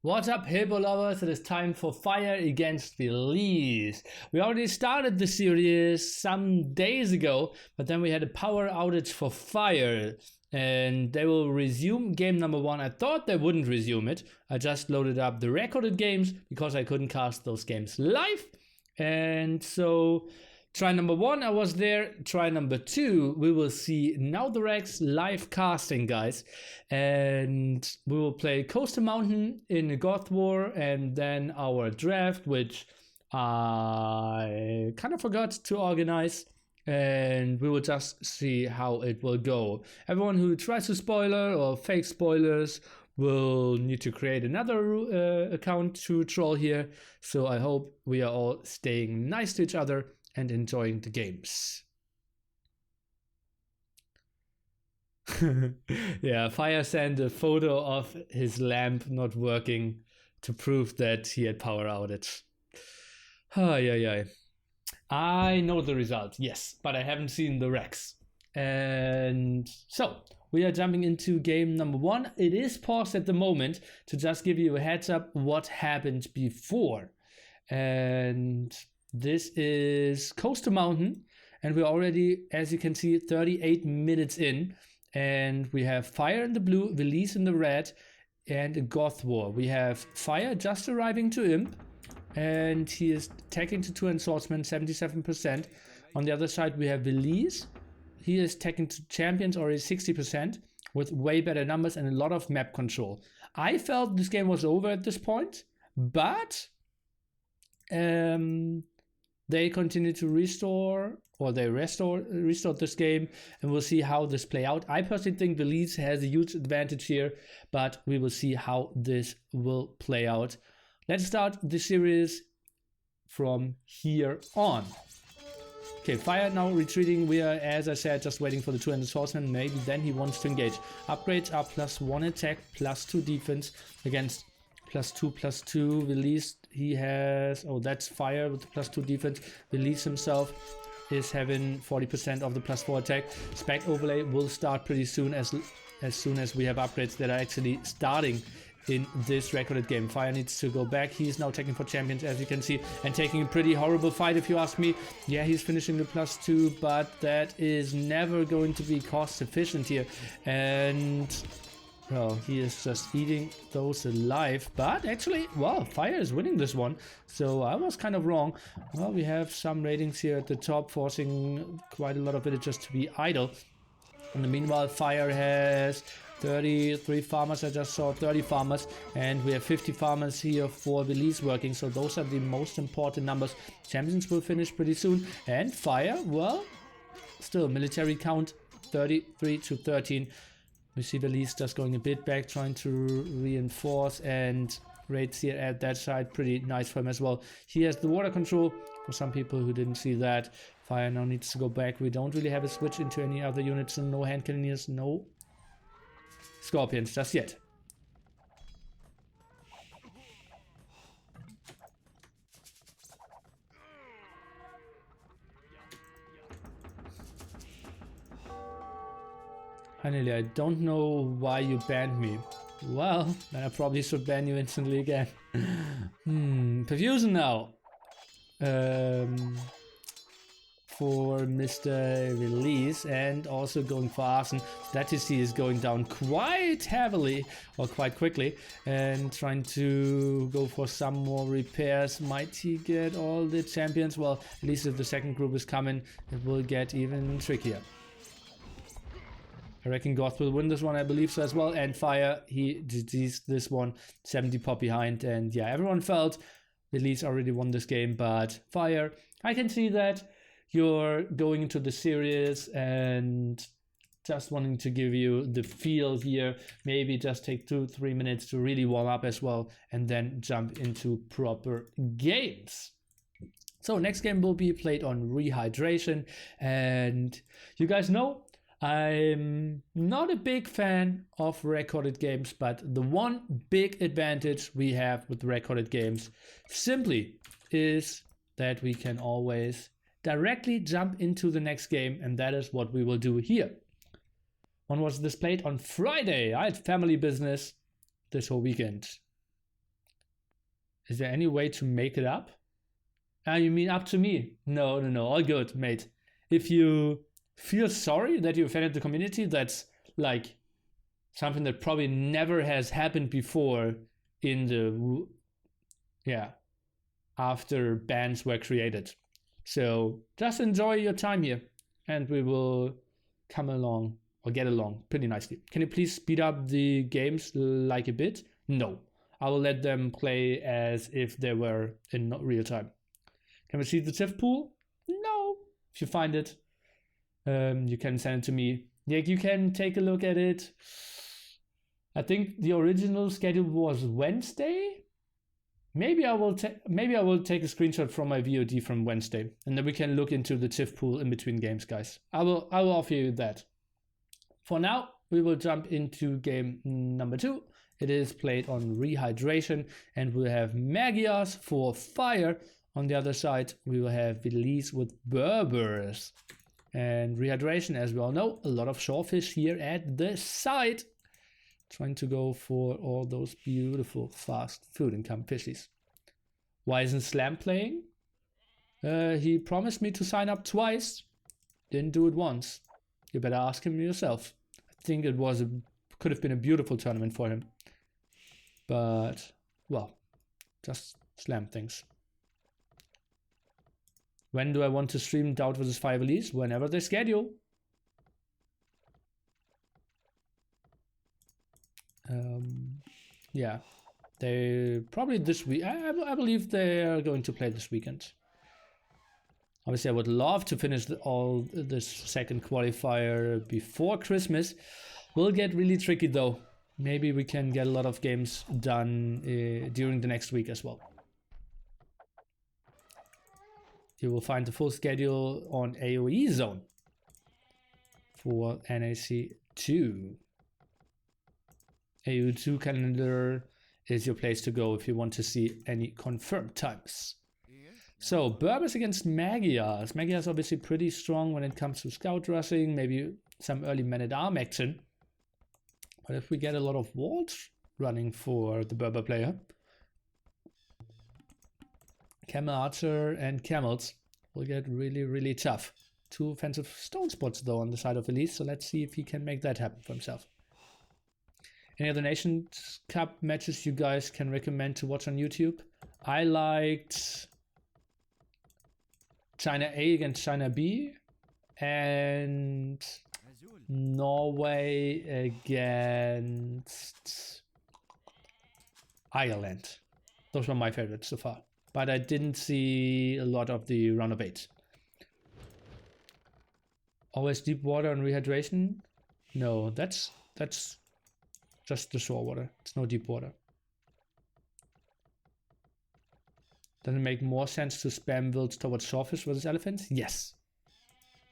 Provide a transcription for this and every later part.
What's up, Hippo lovers? It is time for Fire against Villese. We already started the series some days ago, but then we had a power outage for Fire, and they will resume game number 1. I thought they wouldn't resume it. I just loaded up the recorded games because I couldn't cast those games live. And so try number 1, I was there. Try number 2, we will see now the Rex live casting, guys. And we will play Coastal Mountain in a God War, and then our draft, which I kind of forgot to organize. And we will just see how it will go. Everyone who tries to spoiler or fake spoilers will need to create another account to troll here. So I hope we are all staying nice to each other and enjoying the games. Yeah, Fire sent a photo of his lamp not working to prove that he had power outage. Yeah. I know the result, yes, but I haven't seen the Rex. And so we are jumping into game number 1. It is paused at the moment to just give you a heads up what happened before. And this is Coastal Mountain, and we're already, as you can see, 38 minutes in, and we have Fire in the blue, Villese in the red, and a Goth War. We have Fire just arriving to Imp, and he is tagging to 2 and Swordsman, 77%. On the other side, we have Villese. He is tagging to Champions, already 60%, with way better numbers and a lot of map control. I felt this game was over at this point, but they continue to restore, or they restored this game, and we'll see how this play out. I personally think Villese has a huge advantage here, but we will see how this will play out. Let's start the series from here on. Okay, Fire now retreating. We are, as I said, just waiting for the 2-handed swordsman. Maybe then he wants to engage. Upgrades are +1 attack, +2 defense against +2/+2. Villese, he has, oh, that's Fire with the +2 defense. Villese himself is having 40% of the +4 attack. Spec overlay will start pretty soon, as soon as we have upgrades that are actually starting in this recorded game. Fire needs to go back. He's now taking for Champions, as you can see, and taking a pretty horrible fight, if you ask me. Yeah, he's finishing the +2, but that is never going to be cost efficient here. And well, he is just eating those alive. But actually, well, Fire is winning this one, so I was kind of wrong. Well, we have some ratings here at the top, forcing quite a lot of villagers to be idle. In the meanwhile, Fire has 33 farmers. I just saw 30 farmers, and we have 50 farmers here for Villese working, so those are the most important numbers. Champions will finish pretty soon, and Fire, well, still military count 33 to 13. We see Villese just going a bit back, trying to reinforce, and raids here at that side, pretty nice for him as well. He has the water control, for some people who didn't see that. Fire now needs to go back. We don't really have a switch into any other units, and no hand cannoneers, no scorpions just yet. Nili, I don't know why you banned me. Well, then I probably should ban you instantly again. Perfusion now. For Mr. Villese, and also going for Arson. That you see is going down quite heavily, or quite quickly, and trying to go for some more repairs. Might he get all the champions? Well, at least if the second group is coming, it will get even trickier. I reckon Goth will win this one, I believe so as well. And Fire, he diseased this one, 70 pop behind. And yeah, everyone felt Villese already won this game, but Fire, I can see that you're going into the series and just wanting to give you the feel here. Maybe just take 2-3 minutes to really warm up as well, and then jump into proper games. So next game will be played on Rehydration, and you guys know I'm not a big fan of recorded games, but the one big advantage we have with recorded games simply is that we can always directly jump into the next game, and that is what we will do here. One was displayed on Friday. I had family business this whole weekend. Is there any way to make it up? Ah, you mean up to me? No, all good, mate. If you feel sorry that you offended the community, that's like something that probably never has happened before in the, after bans were created. So just enjoy your time here and we will come along or get along pretty nicely. Can you please speed up the games like a bit? No, I will let them play as if they were in real time. Can we see the TIFF pool? No. If you find it, you can send it to me. Yeah, you can take a look at it. I think the original schedule was Wednesday. Maybe I will take a screenshot from my VOD from Wednesday, and then we can look into the TIFF pool in between games, guys. I will offer you that. For now, we will jump into game number 2. It is played on Rehydration, and we'll have Magias for fire. On the other side, we will have Villese with Berbers. And Rehydration, as we all know, a lot of shorefish here at the side. Trying to go for all those beautiful fast food income fishies. Why isn't Slam playing? He promised me to sign up twice. Didn't do it once. You better ask him yourself. I think it was could have been a beautiful tournament for him. But, well, just Slam things. When do I want to stream DauT vs Fire Villese? Whenever they schedule. Yeah, they probably this week. I believe they are going to play this weekend. Obviously, I would love to finish all this second qualifier before Christmas. Will get really tricky though. Maybe we can get a lot of games done during the next week as well. You will find the full schedule on AOE Zone for NAC 2. AU2 calendar is your place to go if you want to see any confirmed times. So, Berbers against Magias. Magias obviously pretty strong when it comes to scout rushing, maybe some early man-at-arm action. But if we get a lot of walls running for the Berber player, Camel Archer and Camels will get really, really tough. 2 offensive stone spots though on the side of Villese, so let's see if he can make that happen for himself. Any other Nations Cup matches you guys can recommend to watch on YouTube? I liked China A against China B and Norway against Ireland. Those were my favorites so far, but I didn't see a lot of the round of 8. Always deep water and Rehydration? No, that's just the shore water. It's no deep water. Does it make more sense to spam builds towards shorefish versus elephants? Yes.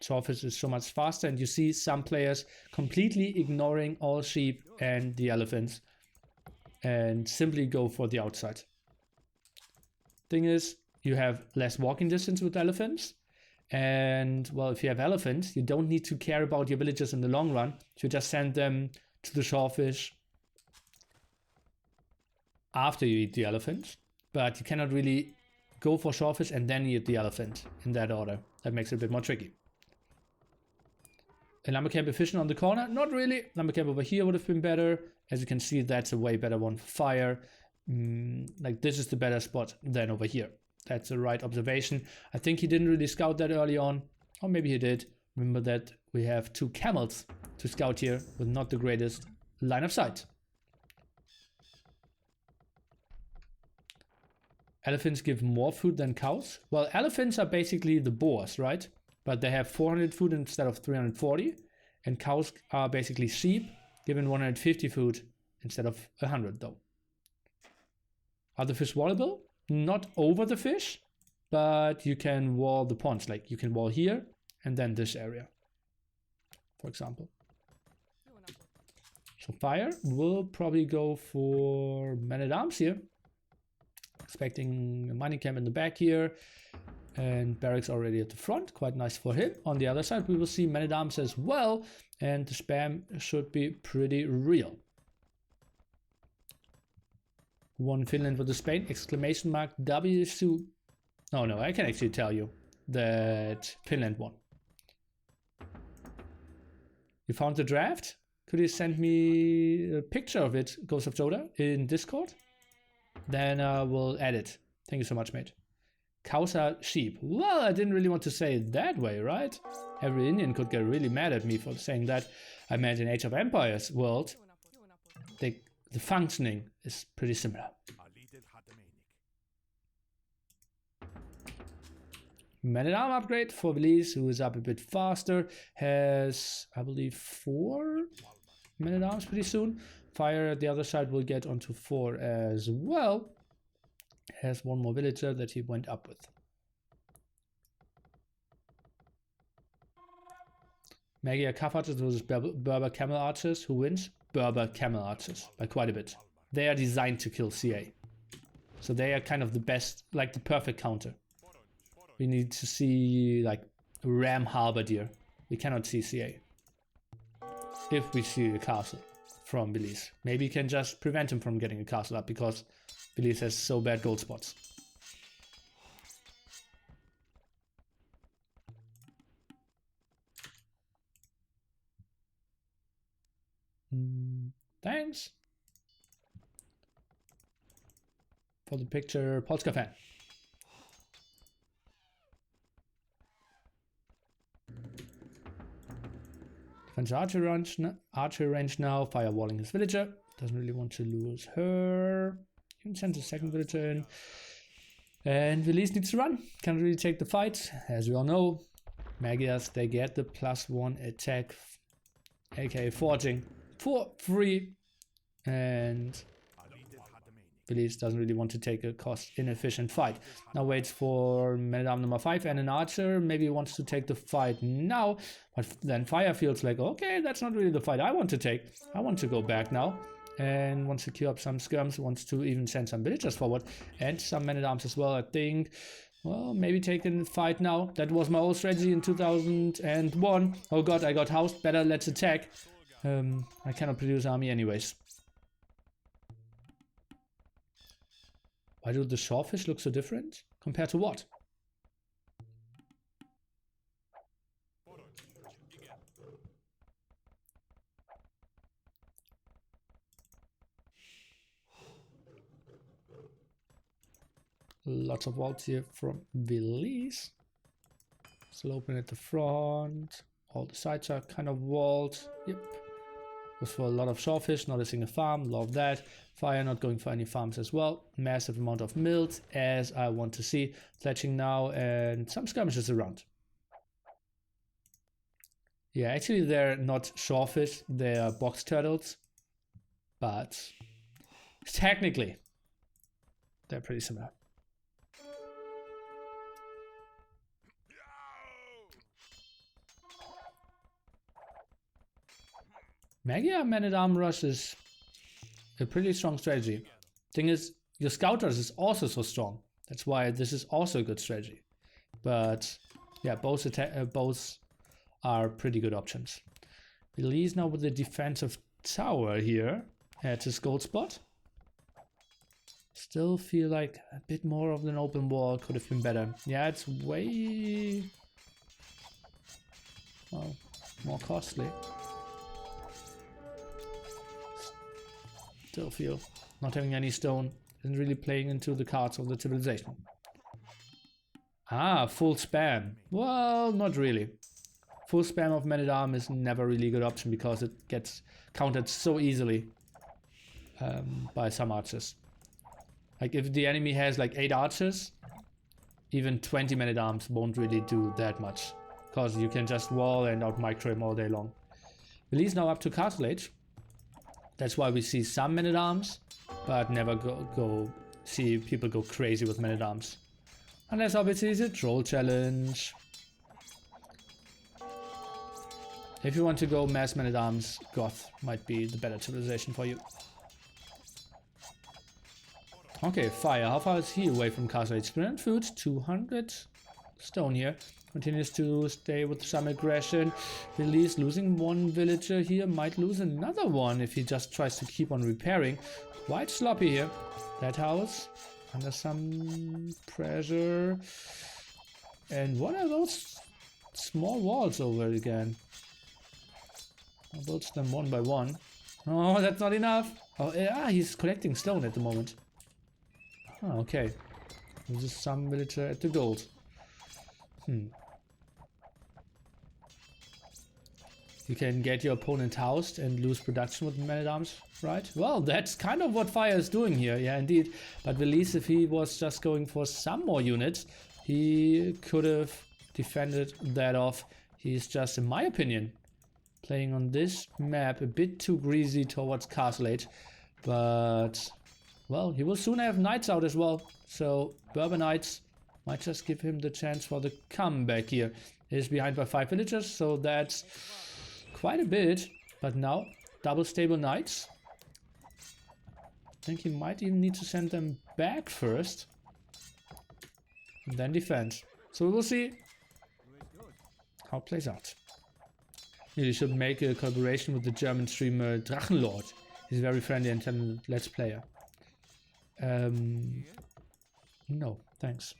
Shorefish is so much faster, and you see some players completely ignoring all sheep and the elephants and simply go for the outside. Thing is, you have less walking distance with elephants, and well, if you have elephants, you don't need to care about your villagers in the long run. You just send them to the shorefish after you eat the elephant, but you cannot really go for shorefish and then eat the elephant in that order. That makes it a bit more tricky. A lumber camp efficient on the corner? Not really. Lumber camp over here would have been better. As you can see, that's a way better one for fire. Like this is the better spot than over here. That's the right observation. I think he didn't really scout that early on, or maybe he did. Remember that we have 2 camels to scout here with not the greatest line of sight. Elephants give more food than cows? Well, elephants are basically the boars, right? But they have 400 food instead of 340. And cows are basically sheep, given 150 food instead of 100 though. Are the fish wallable? Not over the fish, but you can wall the ponds. Like you can wall here and then this area, for example. So fire will probably go for man-at-arms here. Expecting a mining camp in the back here, and barracks already at the front. Quite nice for him. On the other side, we will see man-at-arms as well, and the spam should be pretty real. Won Finland with the Spain, exclamation mark, WSU. Oh no, I can actually tell you that Finland won. You found the draft? Could you send me a picture of it, Ghost of Dota, in Discord? Then we'll add it. Thank you so much, mate. Cows are sheep. Well, I didn't really want to say it that way, right? Every Indian could get really mad at me for saying that. I meant in Age of Empires world, the functioning is pretty similar. Man-at-Arm upgrade for Villese, who is up a bit faster, has, I believe, 4 Man-at-Arms pretty soon. Fire at the other side will get onto 4 as well. Has 1 more villager that he went up with. Magyar Calf Archers versus Berber Camel Archers. Who wins? Berber Camel Archers by quite a bit. They are designed to kill CA. So they are kind of the best, like the perfect counter. We need to see like Ram Halberdier. We cannot see CA. If we see a castle from Villese. Maybe you can just prevent him from getting a castle up because Villese has so bad gold spots. Thanks for the picture, Polska fan. Defense archer range now, firewalling his villager. Doesn't really want to lose her. You can send a second villager in. And Villese needs to run. Can't really take the fight. As we all know, Magyars, they get the +1 attack, aka forging, for free. And Villese doesn't really want to take a cost inefficient fight. Now waits for Man-at-Arm number 5 and an archer. Maybe wants to take the fight now. But then Fire feels like, okay, that's not really the fight I want to take. I want to go back now. And wants to queue up some skirms. Wants to even send some villagers forward. And some Man-at-Arms as well, I think. Well, maybe taking the fight now. That was my old strategy in 2001. Oh god, I got housed. Better let's attack. I cannot produce army anyways. Why do the shawfish look so different? Compared to what? Lots of walls here from Villese. Still open at the front. All the sides are kind of walled. Yep. Goes for a lot of shawfish, not a single farm. Love that. Fire not going for any farms as well. Massive amount of mills, as I want to see. Fletching now and some skirmishes around. Yeah, actually they're not shawfish, they're box turtles. But technically, they're pretty similar. Magyar Man-at-Arm rush is a pretty strong strategy. Thing is, your scouters is also so strong. That's why this is also a good strategy. But yeah, both are pretty good options. Villese now with the defensive tower here at his gold spot. Still feel like a bit more of an open wall could have been better. Yeah, it's way well, more costly. Still feel not having any stone isn't really playing into the cards of the civilization. Ah, full spam. Well, not really. Full spam of Man-at-Arm is never really a good option because it gets countered so easily by some archers. Like if the enemy has like 8 archers, even 20 Man-at-Arms won't really do that much because you can just wall and out micro him all day long. Villese now up to Castle Age. That's why we see some Man-at-Arms, but never see people go crazy with Man-at-Arms. Unless obviously it's a troll challenge. If you want to go mass Man-at-Arms, Goth might be the better civilization for you. Okay, Fire. How far is he away from Castle Age? Sprint food, 200 stone here. Continues to stay with some aggression. Villese losing 1 villager here. Might lose another one if he just tries to keep on repairing. Quite sloppy here. That house under some pressure. And what are those small walls over again? I'll build them one by one. Oh, that's not enough. Oh, yeah, he's collecting stone at the moment. Oh, okay. This is some villager at the gold. You can get your opponent housed and lose production with man-at-arms, right? Well, that's kind of what Fire is doing here, yeah, indeed. But Villese, if he was just going for some more units, he could have defended that off. He's just, in my opinion, playing on this map a bit too greasy towards Castle Age. But, well, he will soon have knights out as well. So, Bourbonites might just give him the chance for the comeback here. He's behind by 5 villagers, so that's quite a bit. But now, double stable knights. I think he might even need to send them back first. And then defend. So we will see how it plays out. You should make a collaboration with the German streamer Drachenlord. He's a very friendly and talented Let's Player. No, thanks.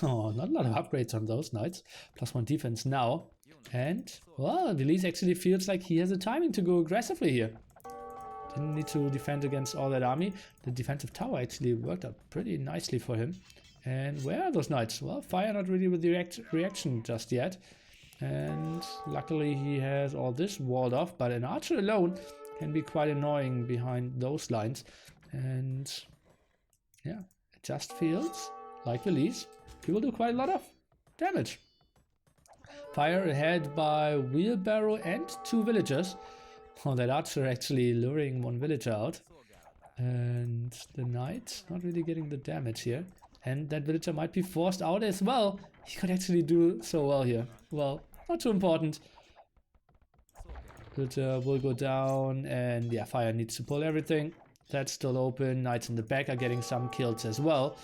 Oh, not a lot of upgrades on those knights. +1 defense now. And, well, Villese actually feels like he has the timing to go aggressively here. Didn't need to defend against all that army. The defensive tower actually worked out pretty nicely for him. And where are those knights? Well, Fire not really with the reaction just yet. And luckily he has all this walled off. But an archer alone can be quite annoying behind those lines. And yeah, it just feels like Villese. He will do quite a lot of damage. Fire ahead by wheelbarrow and 2 villagers. Oh, that archer actually luring 1 villager out. And the knight not really getting the damage here. And that villager might be forced out as well. He could actually do so well here. Well, not too important. Villager will go down. And yeah, Fire needs to pull everything. That's still open. Knights in the back are getting some kills as well.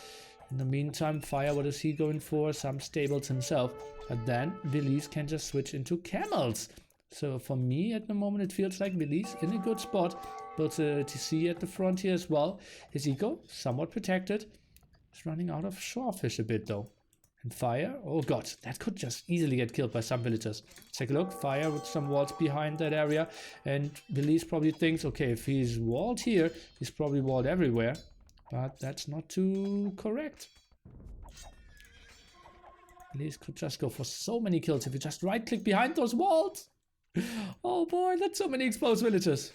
In the meantime, Fire, what is he going for? Some stables himself. But then Villese can just switch into camels. So for me at the moment it feels like Villese in a good spot. Built a TC at the front here as well. His eco somewhat protected. He's running out of shorefish a bit though. And Fire, oh god, that could just easily get killed by some villagers. Take a look, Fire with some walls behind that area. And Villese probably thinks, okay, if he's walled here, he's probably walled everywhere. But that's not too correct. Villese could just go for so many kills if you just right click behind those walls. Oh boy, that's so many exposed villagers.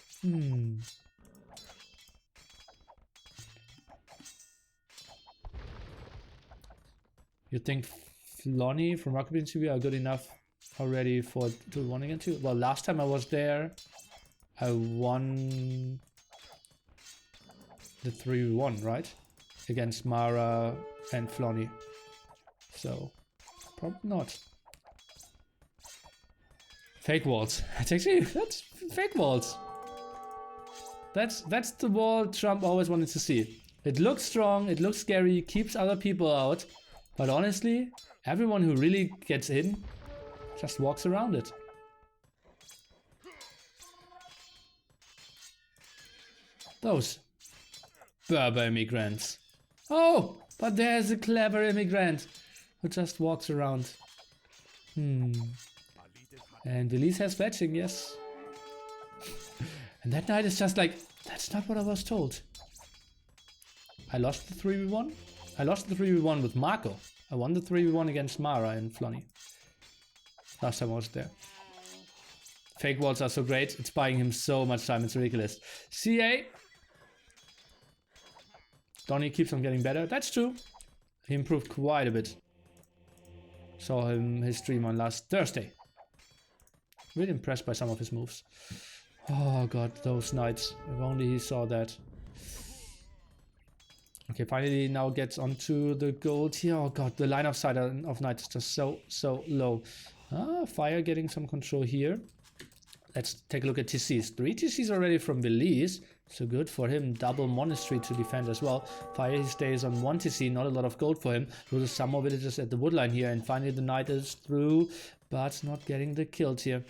You think Flonny from MembTV are good enough already for 2-1 against you? Well, last time I was there, I won the 3-1, right? Against Mara and Flonny. So, probably not. Fake walls. That's fake walls. That's the wall Trump always wanted to see. It looks strong, it looks scary, keeps other people out. But honestly, everyone who really gets in just walks around it. Those Berber immigrants. Oh, but there's a clever immigrant who just walks around. And Villese has fetching, yes. And that knight is just like, that's not what I was told. I lost the 3v1. I lost the 3v1 with Marco. I won the 3v1 against Mara and Flonny. Last time I was there. Fake walls are so great. It's buying him so much time. It's ridiculous. CA. Donny keeps on getting better. That's true. He improved quite a bit. Saw his stream on last Thursday. Really impressed by some of his moves. Oh god, those knights. If only he saw that. Okay, finally now gets onto the gold here. Oh god, the line of sight of knights is just so low. Fire getting some control here. Let's take a look at TCs. 3 TCs already from Villese. So good for him. Double monastery to defend as well. Fire, he stays on 1 TC. Not a lot of gold for him. Loses some more villagers at the woodline here. And finally the knight is through. But not getting the kills here.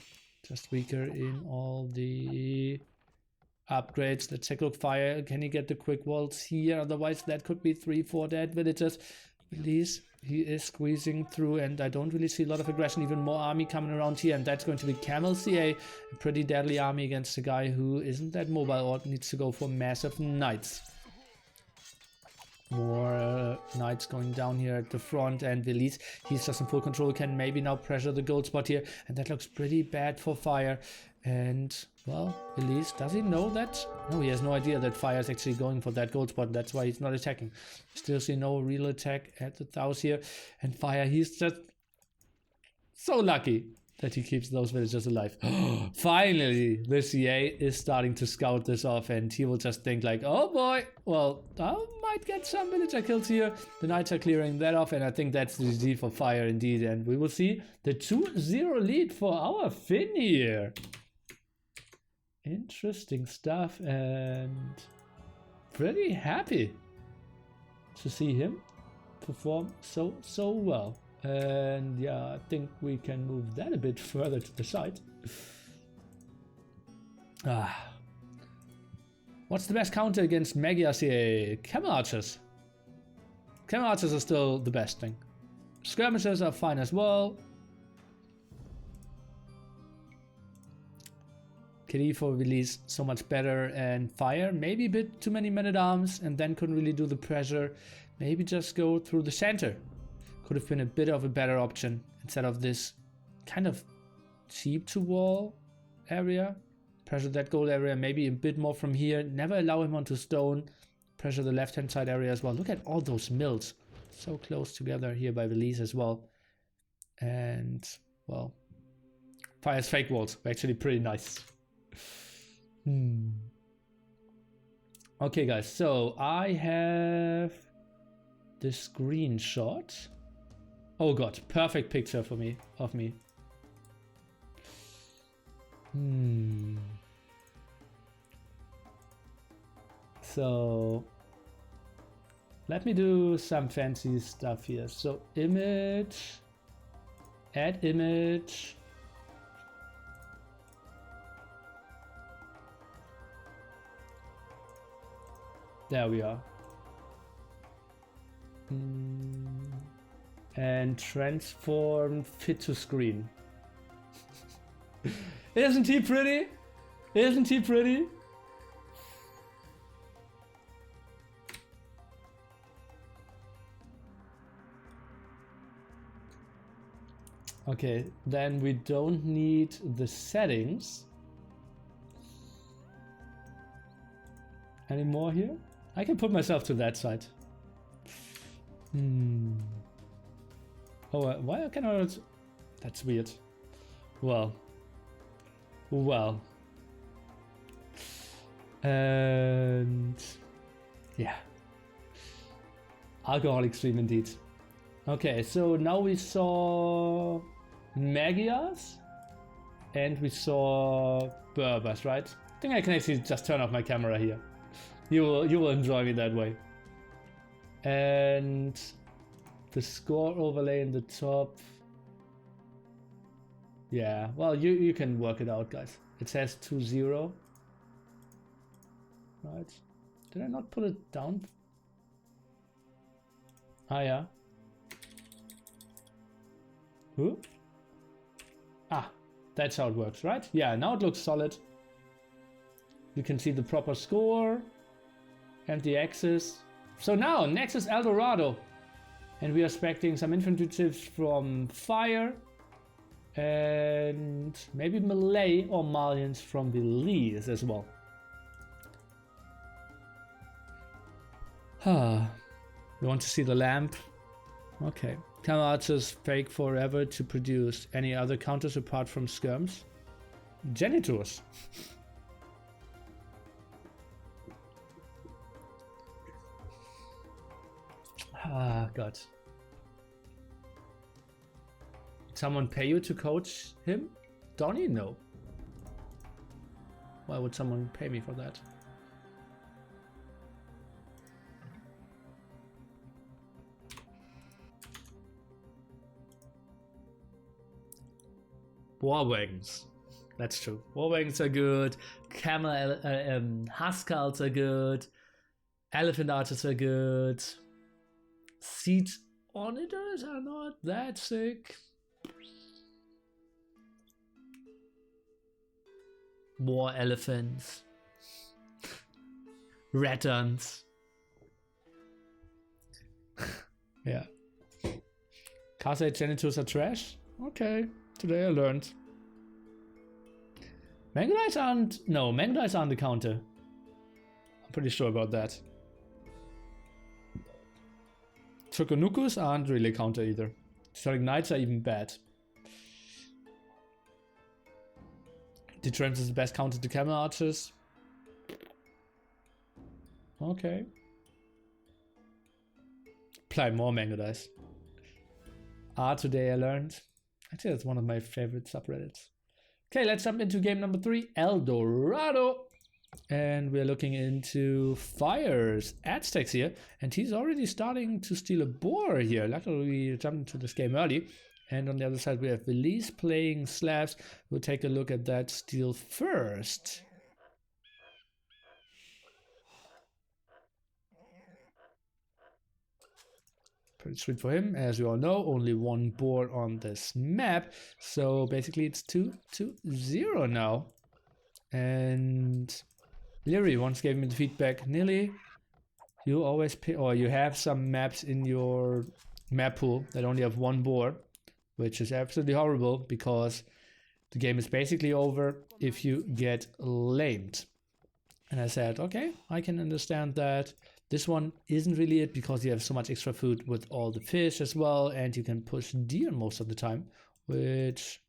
Just weaker in all the upgrades. Let's take a look. Fire, can he get the quick walls here? Otherwise that could be 3-4 dead villagers. Release, he is squeezing through, and I don't really see a lot of aggression. Even more army coming around here, and that's going to be Camel CA. A pretty deadly army against a guy who isn't that mobile or needs to go for massive knights. More knights going down here at the front, and Villese, he's just in full control, can maybe now pressure the gold spot here, and that looks pretty bad for Fire. And well, Villese, does he know that? No, he has no idea that Fire is actually going for that gold spot. That's why he's not attacking. Still see no real attack at the TaToH here, and Fire, he's just so lucky that he keeps those villagers alive. Finally, the CA is starting to scout this off, and he will just think like, oh boy, well, I might get some villager kills here. The knights are clearing that off, and I think that's the GG for Fire indeed. And we will see the 2-0 lead for our Finn here. Interesting stuff, and pretty happy to see him perform so well. And yeah, I think we can move that a bit further to the side. What's the best counter against Magias here? Camel Archers. Camel Archers are still the best thing. Skirmishers are fine as well. KD for Villese so much better, and Fire maybe a bit too many men-at-arms, and then couldn't really do the pressure. Maybe just go through the center. Could have been a bit of a better option instead of this kind of cheap to wall area. Pressure that gold area, maybe a bit more from here. Never allow him onto stone. Pressure the left hand side area as well. Look at all those mills. So close together here by Villese as well. And well, Fire's fake walls were actually pretty nice. Okay guys, so I have the screenshot. Oh god, perfect picture for me, of me. So let me do some fancy stuff here. So image, add image. There we are. And transform fit to screen. Isn't he pretty? Isn't he pretty? Okay, then we don't need the settings anymore here. I can put myself to that side. Oh, why can I not? That's weird. Well. And yeah. Alcoholic stream indeed. Okay, so now we saw Magias and we saw Berbers, right? I think I can actually just turn off my camera here. You will enjoy me that way. And the score overlay in the top. Yeah, well, you can work it out, guys. It says 2-0. Right. Did I not put it down? Ah, yeah. Who? Ah, that's how it works, right? Yeah, now it looks solid. You can see the proper score and the axis. So now, next is Eldorado. And we are expecting some infantry tips from Fire. And maybe Malay or Malians from Villese as well. You want to see the lamp? Okay. Camel Archers fake forever to produce any other counters apart from skirms. Janitors. Ah, God. Someone pay you to coach him? Donnie? No. Why would someone pay me for that? War wagons. That's true. War wagons are good. Camel Huskarls are good. Elephant archers are good. Siege Onitors are not that sick. War elephants. Rattons. Yeah. Carsite janitors are trash? Okay, today I learned. Mangolites aren't... No, Mangolites aren't the counter. I'm pretty sure about that. Turkonukus aren't really counter either. Sonic Knights are even bad. Detrans is the best counter to Camel Archers. Okay. Apply more Mangolites. Today I learned. Actually, that's one of my favorite subreddits. Okay, let's jump into game number 3, Eldorado. And we're looking into Fire's Aztecs here. And he's already starting to steal a boar here. Luckily, we jumped into this game early. And on the other side, we have Villese playing Slavs. We'll take a look at that steal first. Pretty sweet for him, as we all know, only one board on this map. So basically it's 2-0 now. And Liereyy once gave me the feedback, Nili, you always pick, or you have some maps in your map pool that only have one board, which is absolutely horrible because the game is basically over if you get lamed. And I said, okay, I can understand that. This one isn't really it because you have so much extra food with all the fish as well, and you can push deer most of the time, which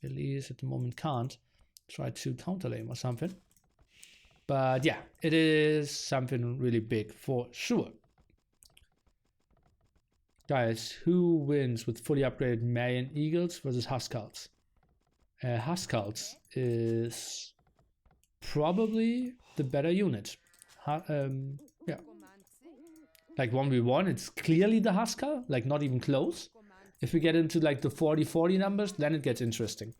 Villese at the moment can't. Try to counter lane or something. But yeah, it is something really big for sure. Guys, who wins with fully upgraded Mayan Eagles versus Huskarls? Huskarls is probably the better unit. Yeah. Like 1v1, it's clearly the Huskar, like not even close. If we get into like the 40-40 numbers, then it gets interesting.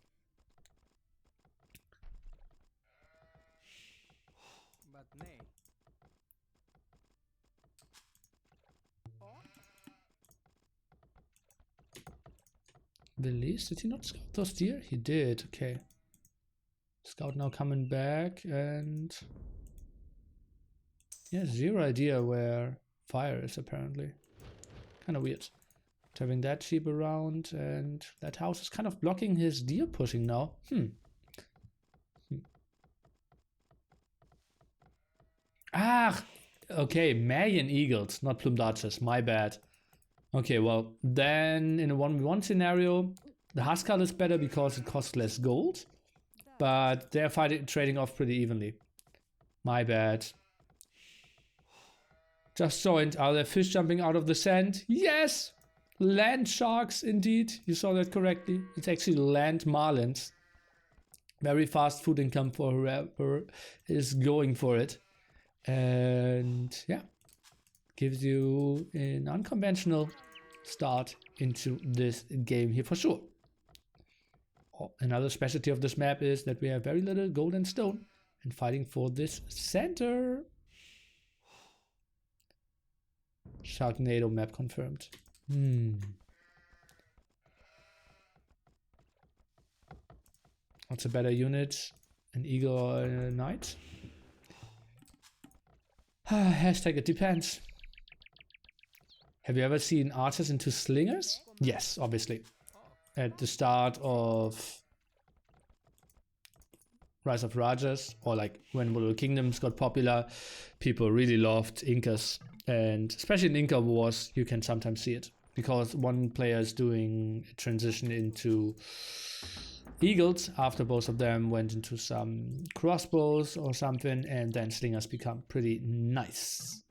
Villese, did he not scout those deer? He did, okay. Scout now coming back and... yeah, zero idea where Fire is apparently. Kind of weird. Having that sheep around and that house is kind of blocking his deer pushing now. Ah, okay, Mayan Eagles, not plumed archers, my bad. Okay, well, then in a 1v1 scenario, the Huskar is better because it costs less gold, but they're trading off pretty evenly. My bad. Just joined. Are there fish jumping out of the sand? Yes! Land sharks, indeed. You saw that correctly. It's actually land marlins. Very fast food income for whoever is going for it. And yeah, gives you an unconventional start into this game here for sure. Another specialty of this map is that we have very little gold and stone and fighting for this center. Sharknado map confirmed. What's a better unit? An eagle or a knight? Hashtag it depends. Have you ever seen archers into slingers? Yes, obviously. At the start of Rise of Rajas, or like when Little Kingdoms got popular, people really loved Incas. And especially in Inca Wars, you can sometimes see it. Because one player is doing a transition into eagles after both of them went into some crossbows or something, and then slingers become pretty nice.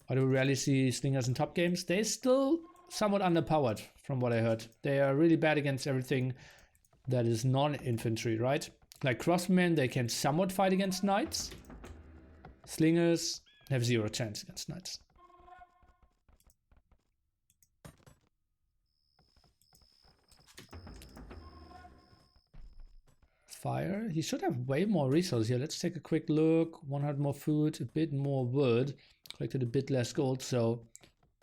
Why do we rarely see slingers in top games? They're still somewhat underpowered from what I heard. They are really bad against everything that is non-infantry, right? Like crossmen, they can somewhat fight against knights. Slingers have zero chance against knights. Fire. He should have way more resources here. Let's take a quick look. 100 more food, a bit more wood. Collected a bit less gold, so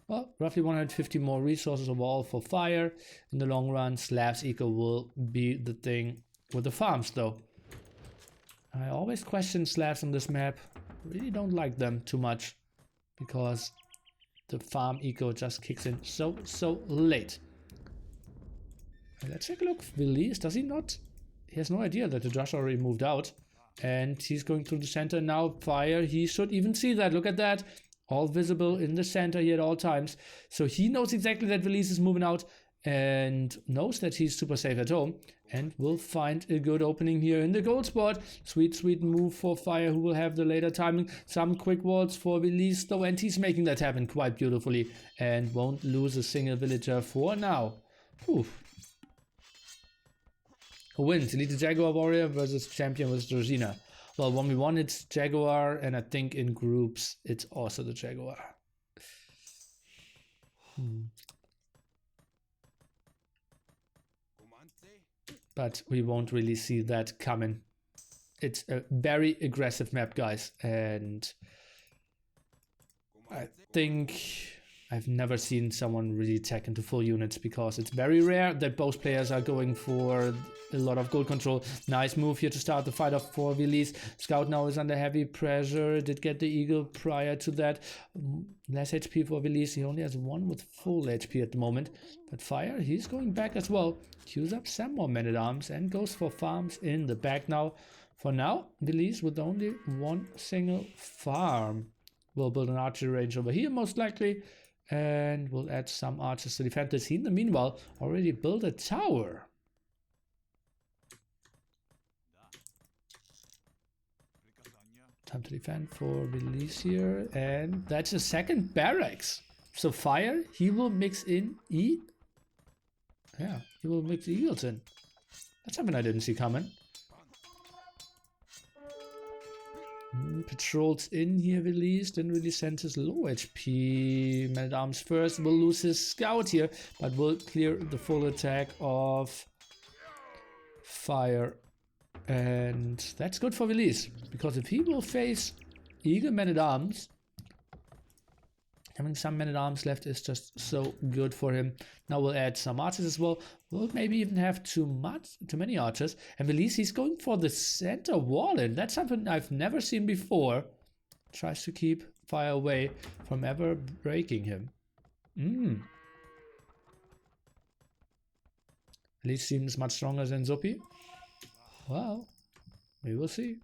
well, roughly 150 more resources overall for Fire. In the long run, Slav's eco will be the thing with the farms, though. I always question Slavs on this map. Really don't like them too much because the farm eco just kicks in so late. Let's take a look. Villese, does he not? He has no idea that the Josh already moved out. And he's going through the center now. Fire, he should even see that. Look at that. All visible in the center here at all times. So he knows exactly that Villese is moving out and knows that he's super safe at home. And will find a good opening here in the gold spot. Sweet, sweet move for Fire, who will have the later timing. Some quick walls for Villese though. And he's making that happen quite beautifully. And won't lose a single villager for now. Oof. Who wins? Elite Jaguar Warrior versus Champion with Georgina. Well, 1v1 it's Jaguar, and I think in groups it's also the Jaguar. But we won't really see that coming. It's a very aggressive map, guys, and I think I've never seen someone really attack into full units because it's very rare that both players are going for a lot of gold control. Nice move here to start the fight off for Villese. Scout now is under heavy pressure. Did get the eagle prior to that. Less HP for Villese. He only has one with full HP at the moment. But Fire, he's going back as well. Queues up some more men-at-arms and goes for farms in the back now. For now, Villese with only one single farm. Will build an archery range over here most likely. And we'll add some archers to defend this. He, in the meanwhile, already built a tower. Time to defend for Villese here. And that's a second barracks. So Fire, he will mix in he will mix eagles in. That's something I didn't see coming. Patrols in here, Villese. Didn't really send his low HP men-at-arms first. Will lose his scout here, but will clear the full attack of Fire. And that's good for Villese, because if he will face eagle men-at-arms, having some men-at-arms left is just so good for him. Now we'll add some archers as well. We'll maybe even have too many archers. And Villese, he's going for the center wall in. That's something I've never seen before. Tries to keep Fire away from ever breaking him. Villese seems much stronger than Zuppi. Well, we will see.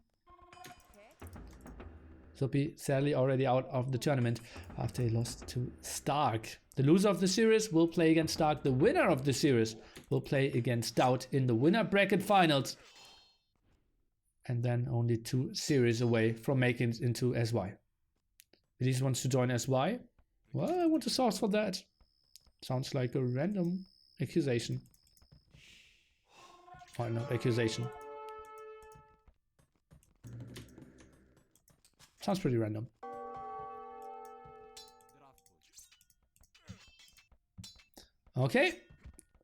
Zuppi sadly already out of the tournament after he lost to Stark. The loser of the series will play against Stark. The winner of the series will play against DauT in the winner bracket finals. And then only 2 series away from making it into SY. Villese wants to join SY. Well, I want a source for that. Sounds like a random accusation. Or no, accusation. Sounds pretty random. Okay.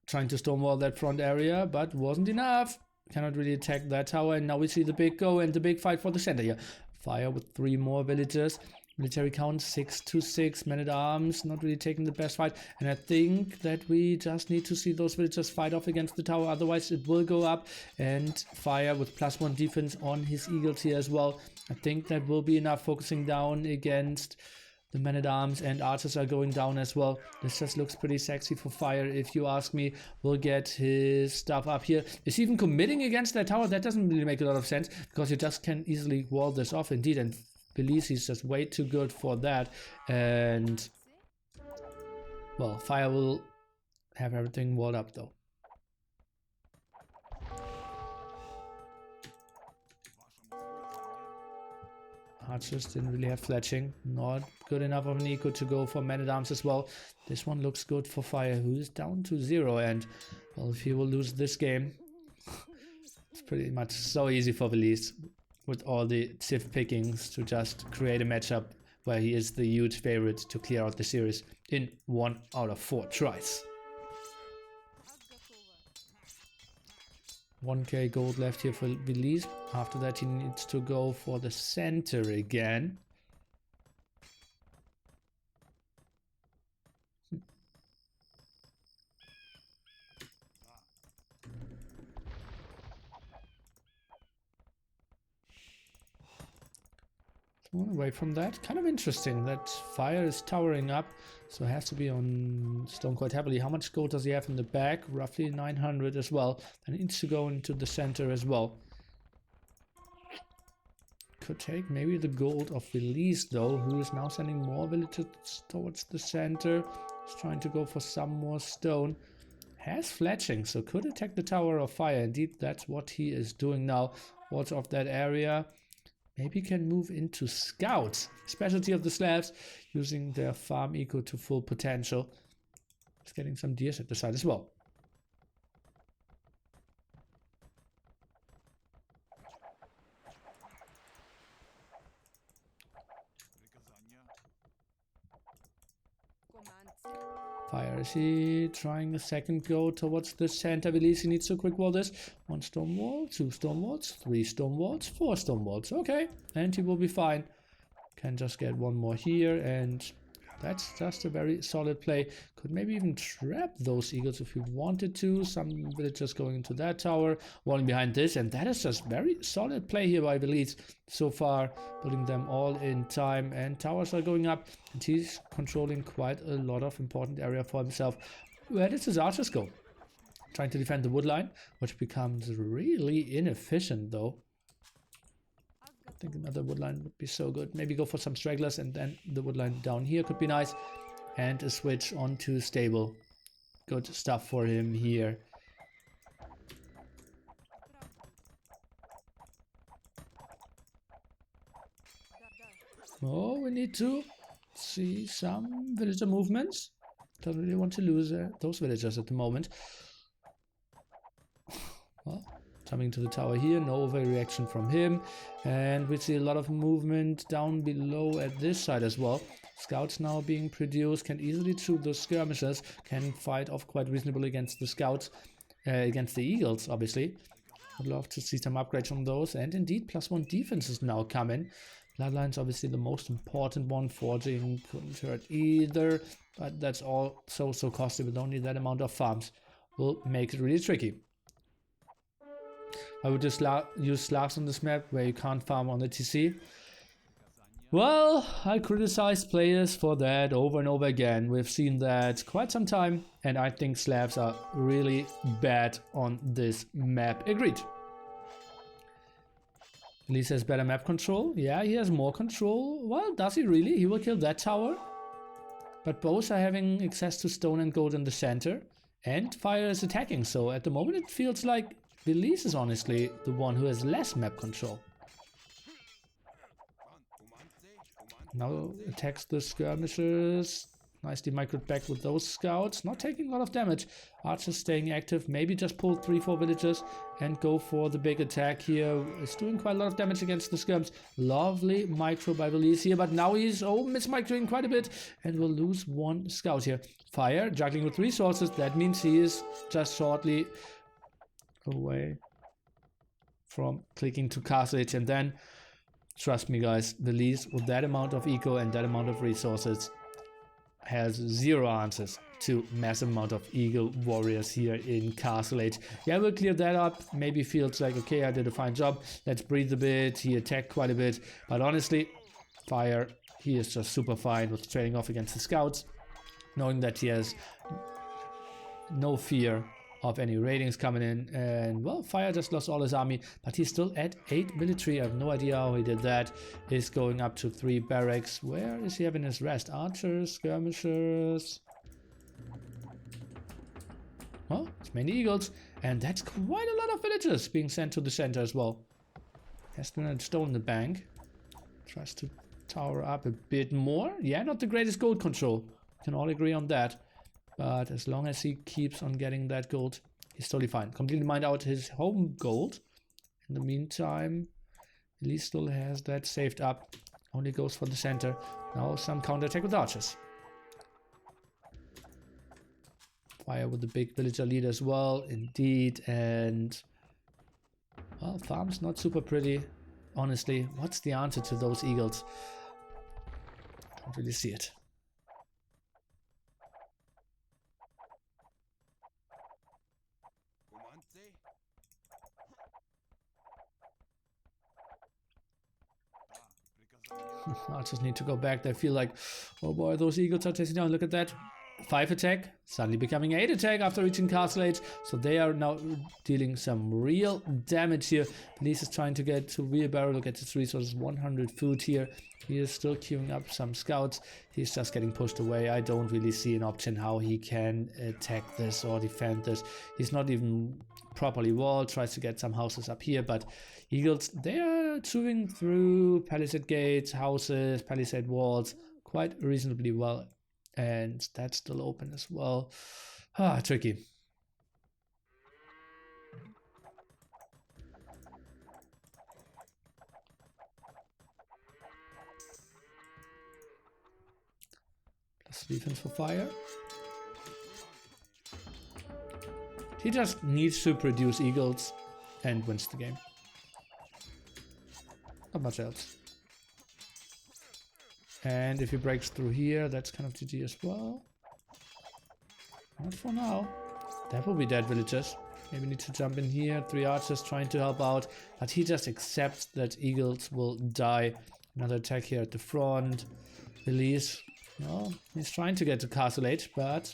Trying to stonewall that front area, but wasn't enough. Cannot really attack that tower, and now we see the big go and the big fight for the center here. Fire with 3 more villagers. Military count 6 to 6. Men-at-arms not really taking the best fight. And I think that we just need to see those villagers fight off against the tower. Otherwise it will go up. And Fire with +1 defense on his eagles here as well. I think that will be enough, focusing down against the men-at-arms, and archers are going down as well. This just looks pretty sexy for Fire, if you ask me. We'll get his stuff up here. Is he even committing against that tower? That doesn't really make a lot of sense, because you just can easily wall this off indeed. And Villese is just way too good for that. And well, Fire will have everything walled up though. Archers didn't really have fletching. Not good enough of an eco to go for men-at-arms as well. This one looks good for Fire, who is down to 0. And well, if he will lose this game, it's pretty much so easy for Villese with all the Civ pickings to just create a matchup where he is the huge favorite to clear out the series in 1 out of 4 tries. 1k gold left here for Villese. After that, he needs to go for the center again. Away from that. Kind of interesting that fire is towering up, so it has to be on stone quite heavily. How much gold does he have in the back? Roughly 900 as well. And it needs to go into the center as well. Could take maybe the gold of Villese though, who is now sending more villagers towards the center. He's trying to go for some more stone. Has fletching, so could attack the tower of fire. Indeed, that's what he is doing now. Watch off that area. Maybe can move into scouts. Specialty of the Slavs, using their farm eco to full potential. He's getting some deers at the side as well. Fire, is he trying a second go towards the center? Villese needs to quick wall this. 1 stone wall, 2 stone walls, 3 stone walls, 4 stone walls. Okay, and he will be fine. Can just get one more here, and that's just a very solid play. Could maybe even trap those eagles if he wanted to. Some villagers going into that tower, walling behind this, and that is just very solid play here by Villese so far, building them all in time, and towers are going up, and he's controlling quite a lot of important area for himself. Where did his archers go? Trying to defend the wood line, which becomes really inefficient though. I think another wood line would be so good. Maybe go for some stragglers, and then the wood line down here could be nice. And a switch onto stable. Good stuff for him here. Oh, we need to see some villager movements. Don't really want to lose those villagers at the moment. Well, coming to the tower here, no overreaction from him, and we see a lot of movement down below at this side as well. Scouts now being produced, can easily shoot those skirmishers, can fight off quite reasonably against the scouts, against the eagles obviously. Would love to see some upgrades on those, and indeed +1 defense is now coming. Bloodline's obviously the most important one. Forging couldn't hurt either, but that's all so costly with only that amount of farms. Will make it really tricky. I would just use Slavs on this map where you can't farm on the TC. Well, I criticize players for that over and over again. We've seen that quite some time, and I think Slavs are really bad on this map. Agreed. Villese has better map control. Yeah, he has more control. Well, does he really? He will kill that tower. But both are having access to stone and gold in the center. And fire is attacking, so at the moment it feels like Villese is honestly the one who has less map control. Now attacks the skirmishers. Nicely microed back with those scouts. Not taking a lot of damage. Archers staying active. Maybe just pull 3-4 villagers and go for the big attack here. It's doing quite a lot of damage against the skirms. Lovely micro by Villese here, but now he's mismicroing quite a bit and will lose 1 scout here. Fire, juggling with resources. That means he is just shortly away from clicking to Castle Age, and then trust me guys, Villese with that amount of eco and that amount of resources has 0 answers to massive amount of eagle warriors here in Castle Age. Yeah, we'll clear that up. Maybe feels like, okay, I did a fine job. Let's breathe a bit. He attacked quite a bit. But honestly, fire, he is just super fine with trading off against the scouts, knowing that he has no fear of any ratings coming in. And well, fire just lost all his army, but he's still at 8 military. I have no idea how he did that. Is going up to 3 barracks. Where is he having his rest? Archers, skirmishers. Well, it's mainly eagles, and that's quite a lot of villagers being sent to the center as well. Has 200 stone in the bank. Tries to tower up a bit more. Yeah, not the greatest gold control. Can all agree on that. But as long as he keeps on getting that gold, he's totally fine. Completely mined out his home gold. In the meantime, Villese still has that saved up. Only goes for the center. Now some counterattack with archers. Fire with the big villager lead as well, indeed. And Well, farm's not super pretty. Honestly, what's the answer to those eagles? Don't really see it. I just need to go back. I feel like, oh boy, those eagles are chasing down. Look at that. 5 attack, suddenly becoming 8 attack after reaching castle age. So they are now dealing some real damage here. Villese is trying to get to wheelbarrow. Look at his resources, 100 food here. He is still queuing up some scouts. He's just getting pushed away. I don't really see an option how he can attack this or defend this. He's not even properly walled. Tries to get some houses up here, but eagles, they are chewing through palisade gates, houses, palisade walls quite reasonably well. And that's still open as well. Tricky. Plus defense for fire. He just needs to produce eagles and wins the game. Not much else. And if he breaks through here, that's kind of GG as well. Not for now. That will be dead villagers. Maybe need to jump in here. 3 archers trying to help out. But he just accepts that eagles will die. Another attack here at the front. Villese. Well, he's trying to get to castle age, but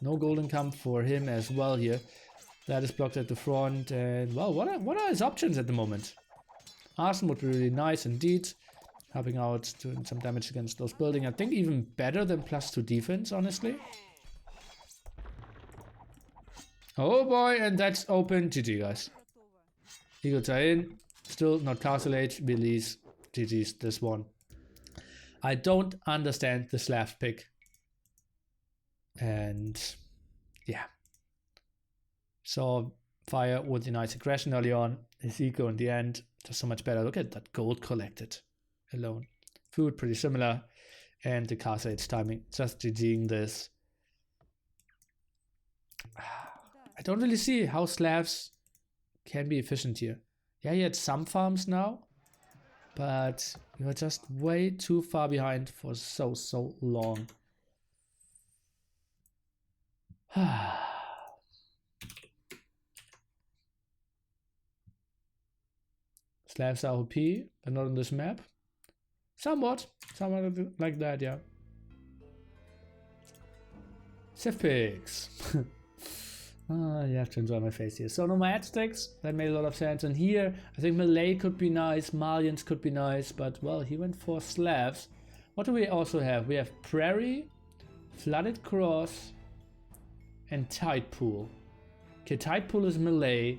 no golden come for him as well here. That is blocked at the front. And well, what are his options at the moment? Arson would be really nice indeed. Helping out, doing some damage against those buildings. I think even better than +2 defense, honestly. Oh boy, and that's open. GG, guys. Eagles are in. Still not castle age. Villese. GG's this one. I don't understand the Slav pick. And yeah. So fire with the nice aggression early on. His eco in the end. Just so much better. Look at that gold collected. Alone. Food pretty similar, and the castle age timing just GGing this. I don't really see how Slavs can be efficient here. Yeah, he had some farms now, but you are just way too far behind for so long. Slavs are OP, but not on this map. Somewhat like that, yeah. Civ picks. You have to enjoy my face here. So nomad sticks, that made a lot of sense. And here, I think Malay could be nice, Malians could be nice, but well, he went for Slavs. What do we also have? We have Prairie, Flooded Cross, and Tide Pool. Okay, Tide Pool is Malay.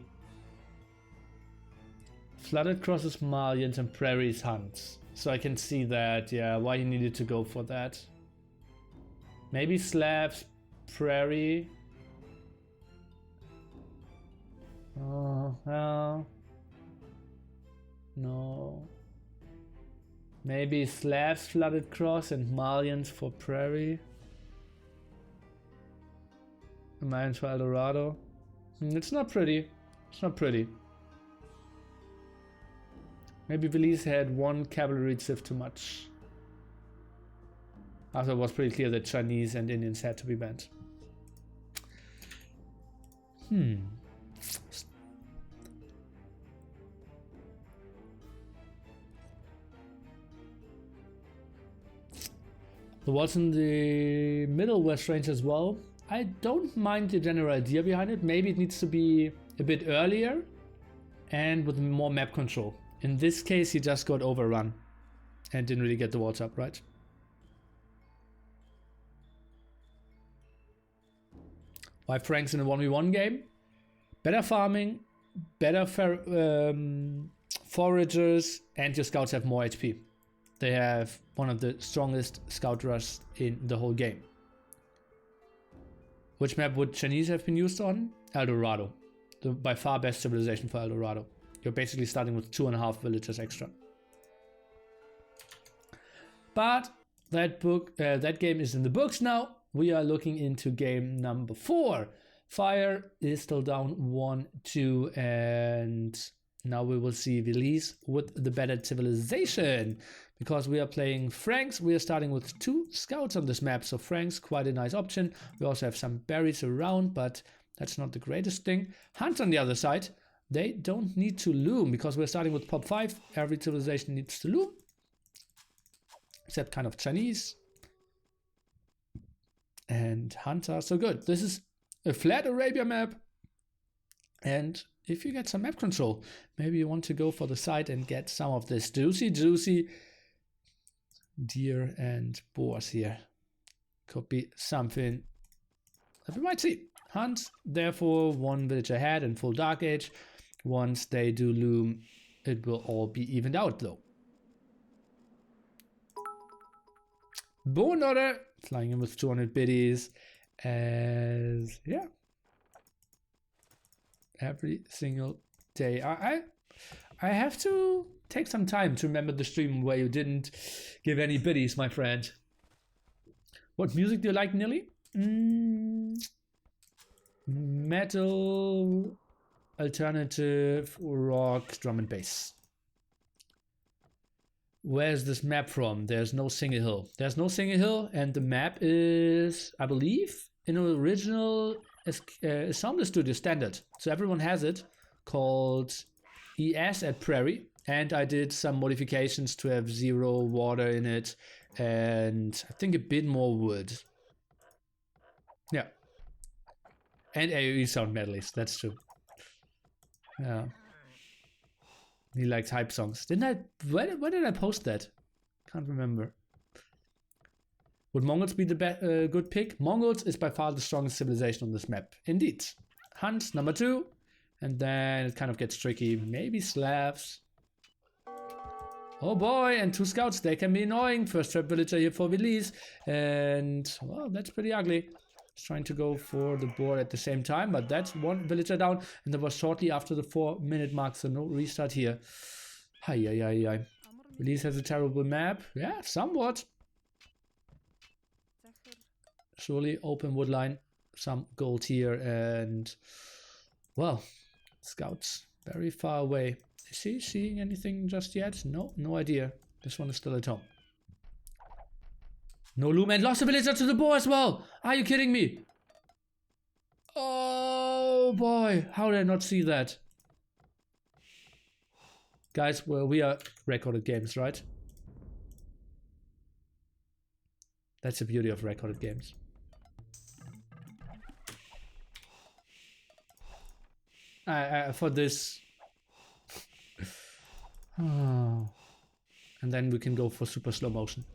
Flooded Cross is Malians and Prairie is Hunts. So I can see that, yeah, why he needed to go for that. Maybe Slavs, Prairie. Oh, well. No. Maybe Slavs, Flooded Cross, and Malians for Prairie. Malians for Eldorado. It's not pretty. It's not pretty. Maybe Villese had one cavalry civ too much. After it was pretty clear that Chinese and Indians had to be banned. There was in the middle west range as well. I don't mind the general idea behind it. Maybe it needs to be a bit earlier and with more map control. In this case, he just got overrun and didn't really get the walls up, right? Why Franks in a 1v1 game? Better farming, better foragers, and your scouts have more HP. They have one of the strongest scout rushes in the whole game. Which map would Chinese have been used on? Eldorado. The by far best civilization for Eldorado. You're basically starting with 2.5 villages extra. But that game is in the books now. We are looking into game number 4. Fire is still down 1-2, and Now we will see Villese with the better civilization. Because we are playing Franks, we are starting with 2 scouts on this map. So Franks, quite a nice option. We also have some berries around, but that's not the greatest thing. Hunt on the other side. They don't need to loom because we're starting with pop 5. Every civilization needs to loom. Except kind of Chinese. And Hunter. So good. This is a flat Arabia map. And if you get some map control, maybe you want to go for the side and get some of this juicy deer and boars here. Could be something that we might see. Hunt, therefore, 1 village ahead and full dark age. Once they do loom, it will all be evened out though. Bone order, flying in with 200 biddies. As yeah. Every single day. I have to take some time to remember the stream where you didn't give any biddies, my friend. What music do you like, Nili? Metal, alternative, rock, drum and bass. Where's this map from? There's no single hill. There's no single hill, and the map is, I believe, in an original Assembly Studio standard. So everyone has it, called ES at Prairie. And I did some modifications to have 0 water in it, and I think a bit more wood. Yeah. And AoE sound medleys, that's true. Yeah. He likes hype songs. Didn't I? Where did I post that? Can't remember. Would Mongols be the good pick? Mongols is by far the strongest civilization on this map. Indeed. Huns, number 2. And then it kind of gets tricky. Maybe Slavs. Oh boy, and 2 scouts, they can be annoying. First trap villager here for Villese. And, well, that's pretty ugly. He's trying to go for the board at the same time, but that's 1 villager down. And that was shortly after the 4-minute mark, so no restart here. Hi. Villese has a terrible map. Yeah, somewhat. Surely open woodline, some gold here, and, well, scouts very far away. Is he seeing anything just yet? No, no idea. This one is still at home. No loom, and lost a villager to the boar as well. Are you kidding me? Oh boy, how did I not see that? Guys, well, we are recorded games, right? That's the beauty of recorded games. For this. Oh. And then we can go for super slow motion.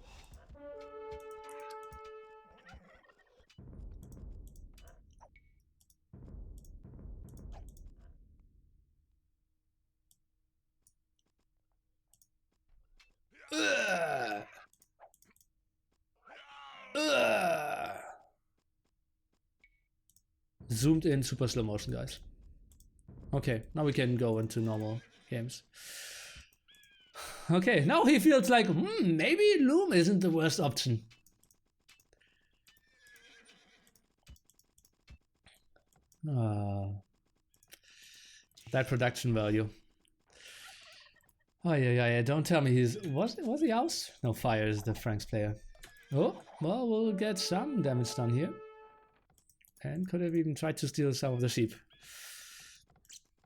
Zoomed in super slow motion, guys. Okay, now we can go into normal games. Okay, now he feels like, maybe loom isn't the worst option. That production value. Oh yeah, don't tell me he's... Was he house? No, Fire is the Franks player. Oh, well, we'll get some damage done here. And could have even tried to steal some of the sheep.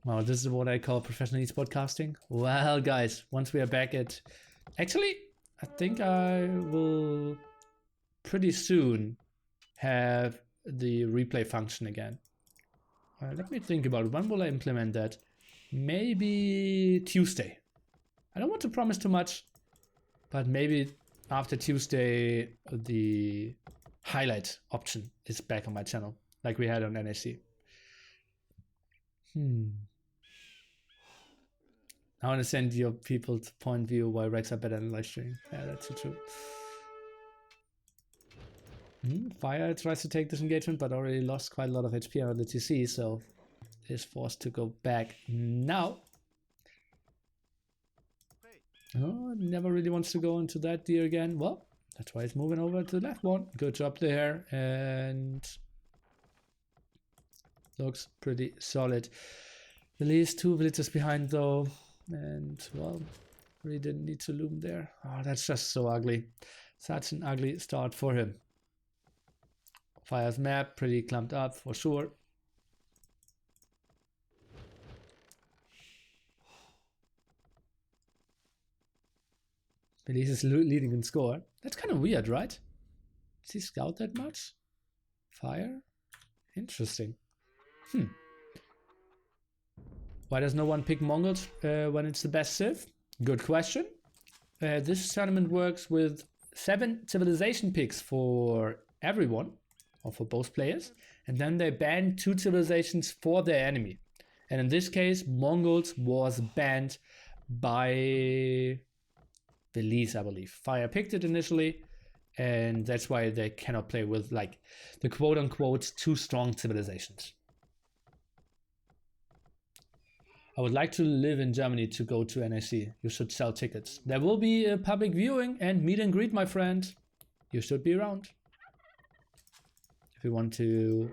Wow, this is what I call professional esports casting. Well, guys, once we are back at... Actually, I think I will pretty soon have the replay function again. Let me think about it. When will I implement that? Maybe Tuesday. I don't want to promise too much, but maybe after Tuesday, the highlight option is back on my channel, like we had on NSC. I understand your people's point of view why Rex are better than live streaming. Yeah, that's so true. Fire tries to take this engagement, but already lost quite a lot of HP on the TC, so is forced to go back now. Oh, never really wants to go into that deer again. Well, that's why he's moving over to the left one. Good job there, and looks pretty solid. Villese 2 villagers behind though. And well, really didn't need to loom there. Oh, that's just so ugly. Such an ugly start for him. Fire's map, pretty clumped up for sure. Villese is leading in score. That's kind of weird, right? Does he scout that much? Fire? Interesting. Why does no one pick Mongols when it's the best civ? Good question. This tournament works with 7 civilization picks for everyone, or for both players, and then they ban 2 civilizations for their enemy. And in this case, Mongols was banned by Villese, I believe. Fire picked it initially, and that's why they cannot play with like the quote-unquote 2 strong civilizations. I would like to live in Germany to go to NAC. You should sell tickets. There will be a public viewing and meet and greet, my friend. You should be around. If you want to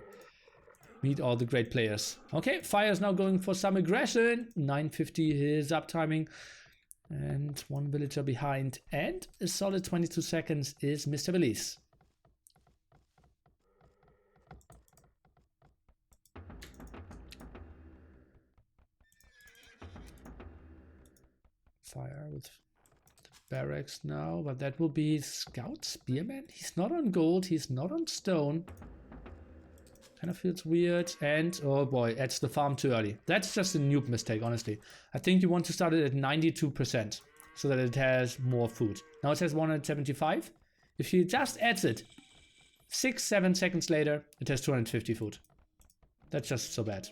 meet all the great players. Okay, Fire is now going for some aggression. 950 his uptiming. And 1 villager behind. And a solid 22 seconds is Mr. Villese. Fire with the barracks now, but that will be Scout Spearman. He's not on gold, he's not on stone. Kind of feels weird. And oh boy, that's the farm too early. That's just a noob mistake, honestly. I think you want to start it at 92% so that it has more food. Now it has 175. If you just adds it 6-7 seconds later, it has 250 food. That's just so bad.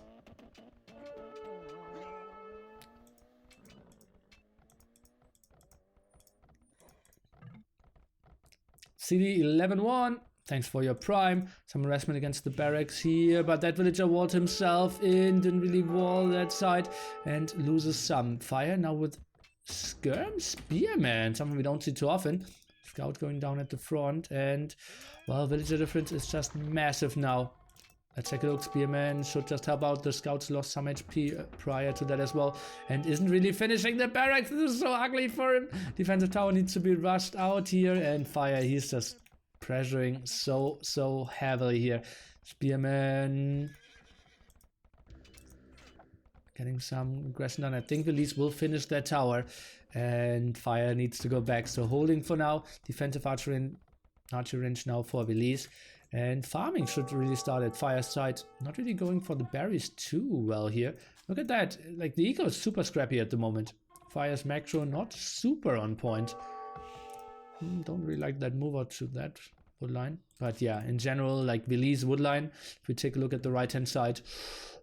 CD 11-1, thanks for your prime. Some harassment against the barracks here, but that villager walled himself in, didn't really wall that side, and loses some. Fire now with Skirm Spearman, something we don't see too often. Scout going down at the front, and well, villager difference is just massive now. Let's take a look. Spearman should just help out. The scouts lost some HP prior to that as well, and isn't really finishing the barracks. This is so ugly for him. Defensive tower needs to be rushed out here, and Fire, he's just pressuring so heavily here. Spearman getting some aggression done. I think Villese will finish that tower, and Fire needs to go back. So holding for now. Defensive archery range now for Villese. And farming should really start at Fire's side. Not really going for the berries too well here. Look at that. Like, the eco is super scrappy at the moment. Fire's macro not super on point. Don't really like that move out to that wood line. But yeah, in general, like Villese wood line, if we take a look at the right hand side,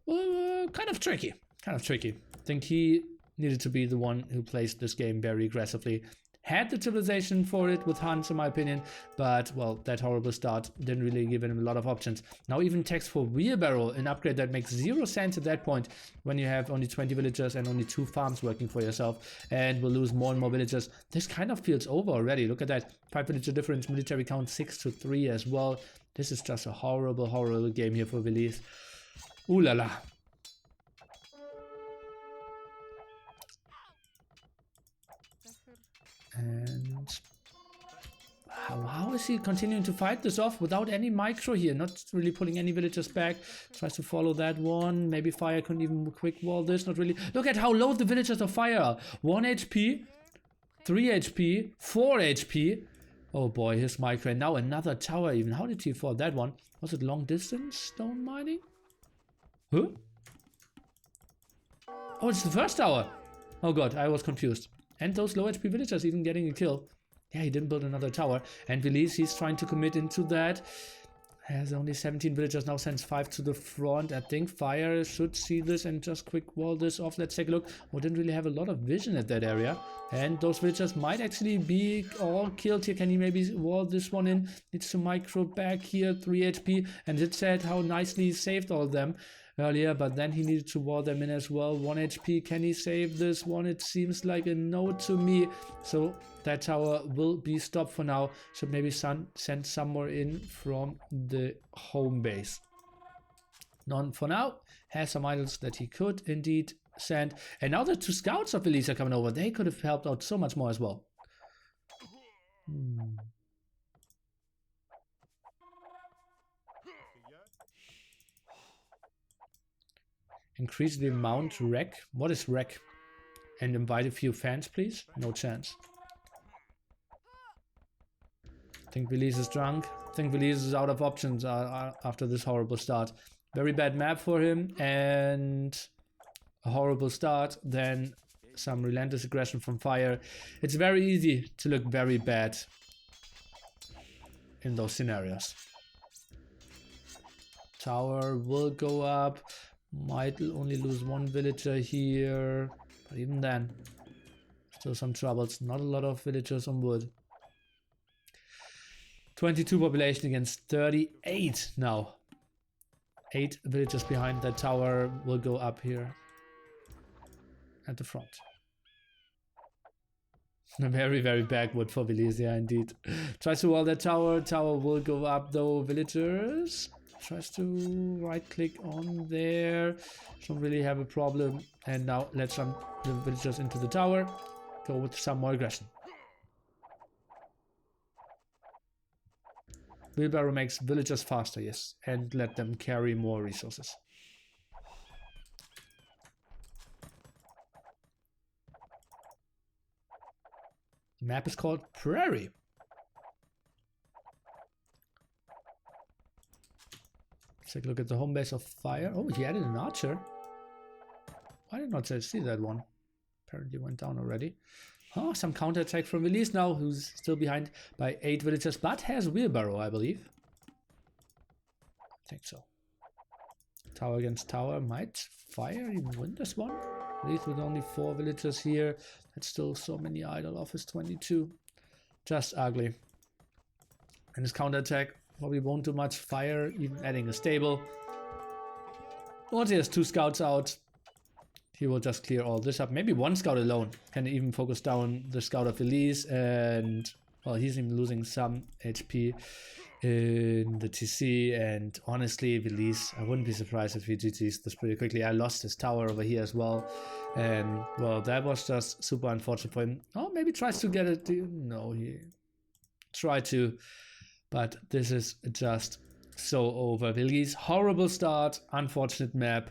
kind of tricky. Kind of tricky. I think he needed to be the one who plays this game very aggressively. Had the civilization for it with Hans, in my opinion, but well, that horrible start didn't really give him a lot of options. Now even text for wheelbarrow, an upgrade that makes 0 sense at that point when you have only 20 villagers and only 2 farms working for yourself, and will lose more and more villagers. This kind of feels over already. Look at that, 5 villager difference, military count 6-3 as well. This is just a horrible game here for Villese. Ooh la la. And how is he continuing to fight this off without any micro here? Not really pulling any villagers back. Tries to follow that one. Maybe Fire couldn't even quick wall this. Not really. Look at how low the villagers of Fire are. 1 HP, 3 HP, 4 HP. Oh boy, his micro. And now another tower even. How did he fall that one? Was it long distance stone mining? Huh? Oh, it's the first tower. Oh god, I was confused. And those low HP villagers even getting a kill. Yeah, he didn't build another tower. And Villese, he's trying to commit into that. Has only 17 villagers, now sends 5 to the front. I think Fire should see this and just quick wall this off. Let's take a look. Oh, didn't really have a lot of vision at that area. And those villagers might actually be all killed here. Can he maybe wall this one in? Needs to micro back here, 3 HP. And it said how nicely he saved all of them earlier, but then he needed to wall them in as well. 1 HP, can he save this one? It seems like a no to me. So that tower will be stopped for now. Should maybe send some more in from the home base. none for now. Has some idols that he could indeed send. And now the 2 scouts of Villese are coming over. They could have helped out so much more as well. Increase the amount rec. What is rec? And invite a few fans, please. No chance. I think Villese is drunk. I think Villese is out of options after this horrible start. Very bad map for him and a horrible start. Then some relentless aggression from Fire. It's very easy to look very bad in those scenarios. Tower will go up. Might only lose 1 villager here. But even then, still some troubles. Not a lot of villagers on wood. 22 population against 38 now. 8 villagers behind. That tower will go up here at the front. Very, very backward for Villese, yeah, indeed. Tries to wall that tower. Tower will go up though. Villagers. Tries to right click on there. Don't really have a problem. And now let's run the villagers into the tower. Go with some more aggression. Wheelbarrow makes villagers faster, yes. And let them carry more resources. The map is called Prairie. Let's take a look at the home base of Fire. Oh, he added an archer. Why did not see that one? Apparently went down already. Oh, some counterattack from Villese now, who's still behind by 8 villagers, but has wheelbarrow, I believe. I think so. Tower against tower. Might Fire even win this one? At least with only 4 villagers here. That's still so many idle office 22. Just ugly. And his counterattack probably won't do much. Fire, even adding a stable. Once he has 2 scouts out, he will just clear all this up. Maybe 1 scout alone can even focus down the scout of Villese. And, well, he's even losing some HP in the TC. And honestly, Villese, I wouldn't be surprised if he GG's this pretty quickly. I lost his tower over here as well. And, well, that was just super unfortunate for him. Oh, maybe tries to get it. No, he tried to. But this is just so over. Villese, horrible start, unfortunate map.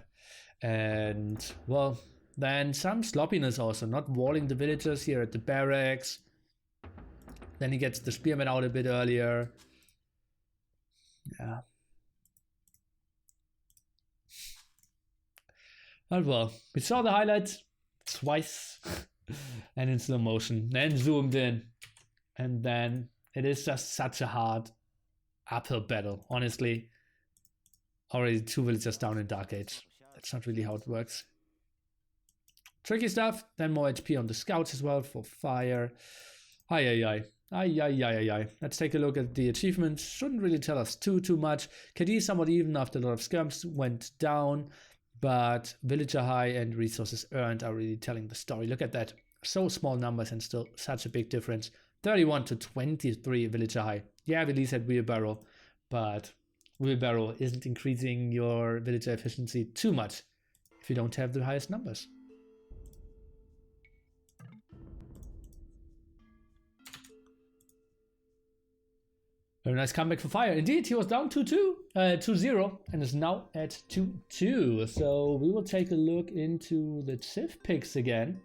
And, well, then some sloppiness also. Not walling the villagers here at the barracks. Then he gets the spearmen out a bit earlier. Yeah. But, well, we saw the highlights twice. And in slow motion. Then zoomed in. And then it is just such a hard uphill battle, honestly. Already 2 villagers down in Dark Age. That's not really how it works. Tricky stuff. Then more HP on the scouts as well for Fire. Ay. Let's take a look at the achievements. Shouldn't really tell us too much. KD somewhat even after a lot of skirms went down. But villager high and resources earned are really telling the story. Look at that. So small numbers and still such a big difference. 31 to 23 villager high. Yeah, Villese had wheelbarrow, but wheelbarrow isn't increasing your villager efficiency too much if you don't have the highest numbers. Very nice comeback for Fire. Indeed, he was down 2-0 and is now at 2-2. So we will take a look into the Civ picks again.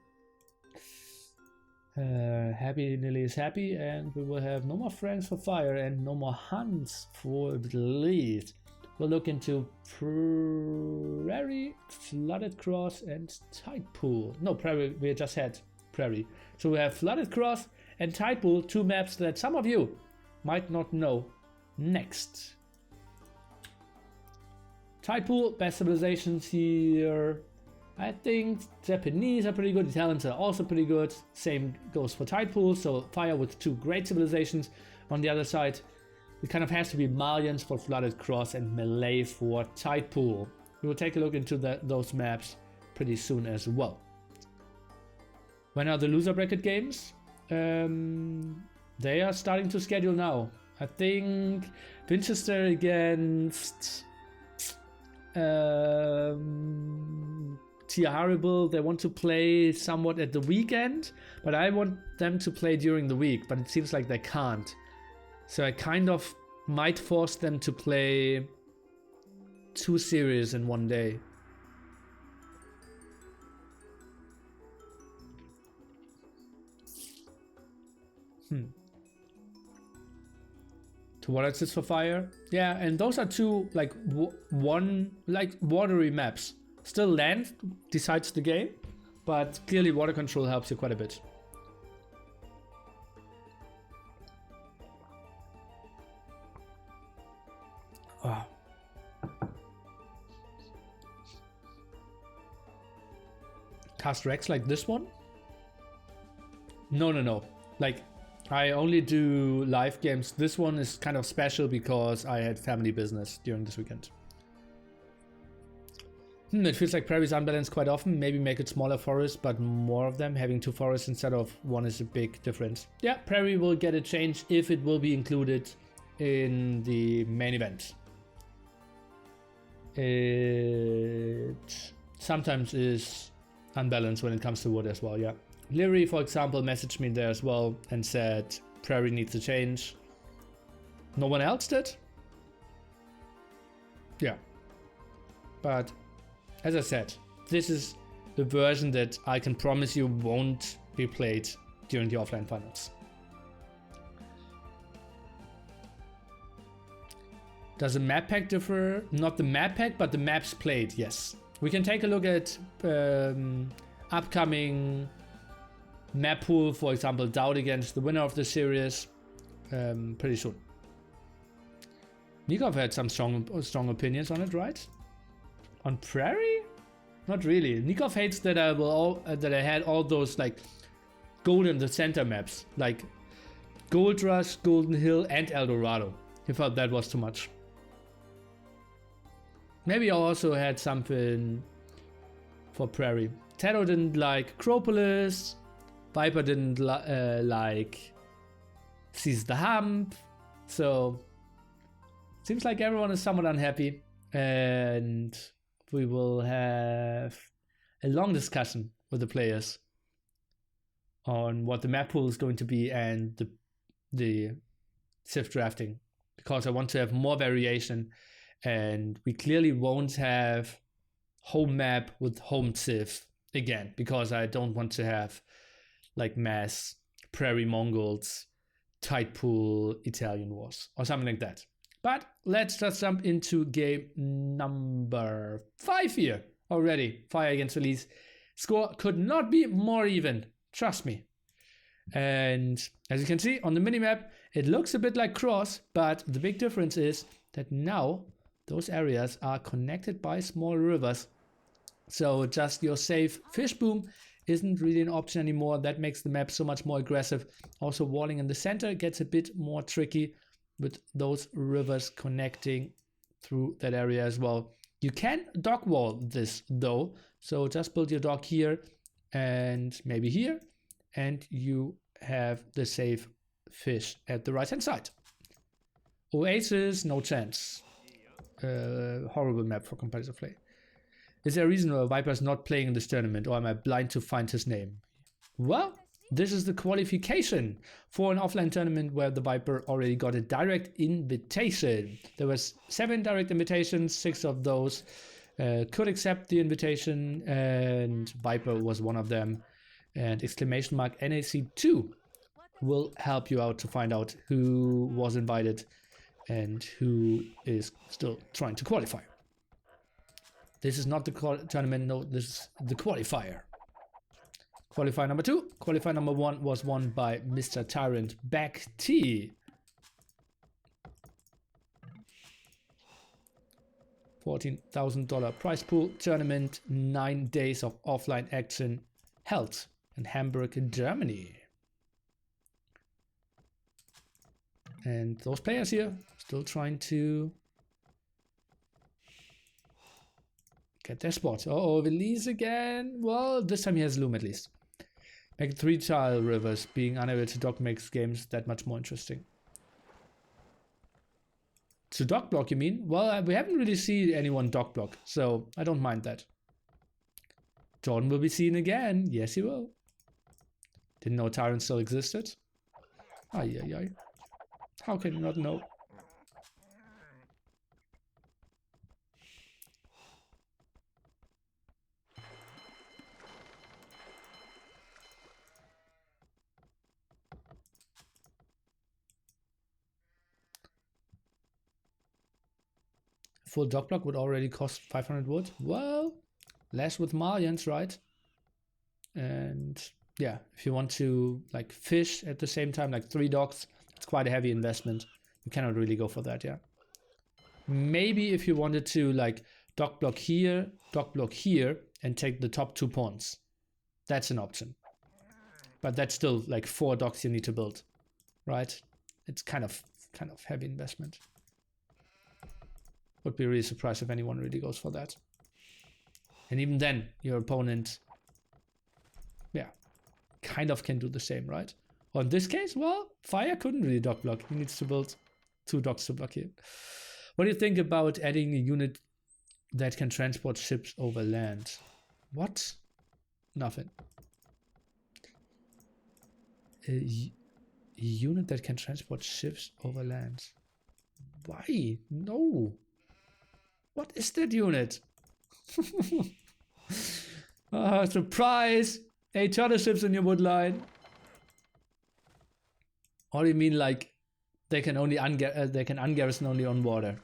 Happy Nili is happy, and we will have no more friends for Fire and no more hunts for Villese. We'll look into Prairie, Flooded Cross, and Tidepool. No, Prairie, we just had Prairie. So we have Flooded Cross and Tidepool, 2 maps that some of you might not know. Next. Tidepool, best civilizations here. I think Japanese are pretty good, Italians are also pretty good. Same goes for Tidepool, so Fire with 2 great civilizations. On the other side, it kind of has to be Malians for Flooded Cross and Malay for Tidepool. We will take a look into those maps pretty soon as well. When are the loser bracket games? They are starting to schedule now. I think Winchester against Tia Harible, they want to play somewhat at the weekend, but I want them to play during the week, but it seems like they can't. So I kind of might force them to play 2 series in one day. To what it's for fire? Yeah, and those are 2 like one like watery maps. Still land decides the game, but clearly water control helps you quite a bit. Wow. Cast Rex like this one? No. Like, I only do live games. This one is kind of special because I had family business during this weekend. It feels like Prairie's unbalanced quite often. Maybe make it smaller forests, but more of them. Having 2 forests instead of 1 is a big difference. Yeah, Prairie will get a change if it will be included in the main event. It sometimes is unbalanced when it comes to wood as well, yeah. Liereyy, for example, messaged me there as well and said Prairie needs a change. No one else did? Yeah. But as I said, this is the version that I can promise you won't be played during the offline finals. Does the map pack differ? Not the map pack, but the maps played, yes. We can take a look at upcoming map pool, for example, DauT against the winner of the series, pretty soon. Nicov had some strong opinions on it, right? On Prairie? Not really. Nicov hates that I had all those like gold in the center maps, like Gold Rush, Golden Hill, and Eldorado. He felt that was too much. Maybe I also had something for Prairie. TaToH didn't like Acropolis. Viper didn't like Seize the Hump. So seems like everyone is somewhat unhappy, and we will have a long discussion with the players on what the map pool is going to be and the Civ drafting, because I want to have more variation, and we clearly won't have home map with home Civ again, because I don't want to have like mass Prairie Mongols, Tide Pool, Italian Wars, or something like that. But let's just jump into game number 5 here already. Fire against Villese. Score could not be more even, trust me. And as you can see on the minimap, it looks a bit like Cross, but the big difference is that now those areas are connected by small rivers. So just your safe fish boom isn't really an option anymore. That makes the map so much more aggressive. Also, walling in the center gets a bit more tricky with those rivers connecting through that area as well. You can dock wall this though, so just build your dock here and maybe here, and you have the safe fish at the right hand side. Oasis, no chance. Horrible map for competitive play. Is there a reason why Viper is not playing in this tournament, or am I blind to find his name? Well, this is the qualification for an offline tournament where the Viper already got a direct invitation. There was 7 direct invitations, 6 of those could accept the invitation, and Viper was one of them. And exclamation mark NAC2 will help you out to find out who was invited and who is still trying to qualify. This is not the tournament, no, this is the qualifier. Qualifier number 2. Qualifier number 1 was won by Mr. Tyrant Back T. $14,000 prize pool tournament, 9 days of offline action held in Hamburg, Germany. And those players here still trying to get their spot. Uh-oh, Villese again. Well, this time he has Loom at least. Make 3 tile rivers. Being unable to dock makes games that much more interesting. To dock block, you mean? Well, we haven't really seen anyone dock block, so I don't mind that. Jordan will be seen again. Yes, he will. Didn't know Tyrant still existed. Ay, ay, ay. How can you not know? Full dock block would already cost 500 wood. Well, less with Malians, right? And yeah, if you want to like fish at the same time, like 3 docks, it's quite a heavy investment. You cannot really go for that, yeah. Maybe if you wanted to like dock block here, and take the top 2 pawns. That's an option. But that's still like 4 docks you need to build, right? It's kind of heavy investment. Would be really surprised if anyone really goes for that. And even then, your opponent, yeah, kind of can do the same, right? Well, in this case, well, Fire couldn't really dock block. He needs to build 2 docks to block here. What do you think about adding a unit that can transport ships over land? What? Nothing. A unit that can transport ships over land. Why? No. What is that unit? Surprise! 8 charter ships in your woodline. Or you mean like they can only they can ungarrison only on water?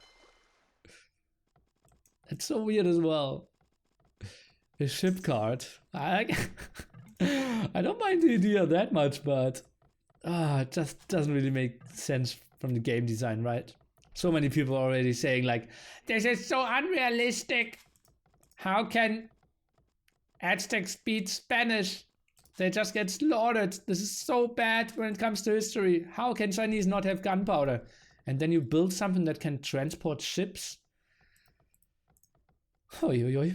It's so weird as well. A ship card. I don't mind the idea that much, but it just doesn't really make sense from the game design, right? So many people are already saying like, this is so unrealistic. How can Aztecs beat Spanish? They just get slaughtered. This is so bad when it comes to history. How can Chinese not have gunpowder? And then you build something that can transport ships? Oi, oi, oi.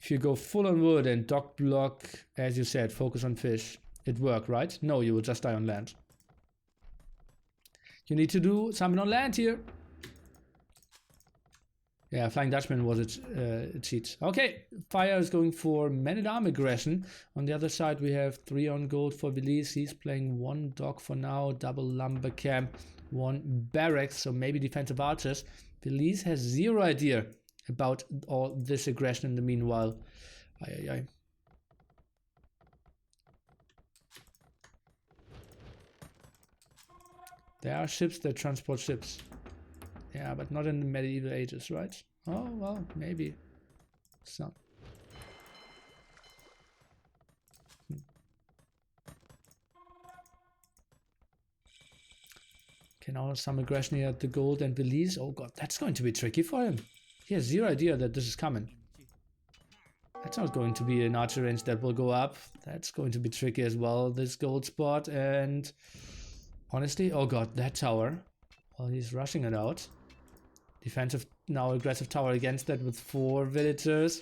If you go full on wood and dock block, as you said, focus on fish, it worked, right? No, you will just die on land. You need to do something on land here. Yeah, Flying Dutchman was a cheat. Okay, Fire is going for Man-at-Arm aggression. On the other side, we have 3 on gold for Villese. He's playing 1 dock for now, double lumber camp, 1 barracks, so maybe defensive archers. Villese has 0 idea about all this aggression in the meanwhile. Ay, ay, ay. There are ships that transport ships. Yeah, but not in the medieval ages, right? Oh, well, maybe. So. Okay, now some aggression here at the gold and Belize. Oh god, that's going to be tricky for him. He has 0 idea that this is coming. That's not going to be an archer range that will go up. That's going to be tricky as well, this gold spot. And honestly, oh god, that tower. Well, he's rushing it out. Defensive, now aggressive tower against that with 4 villagers.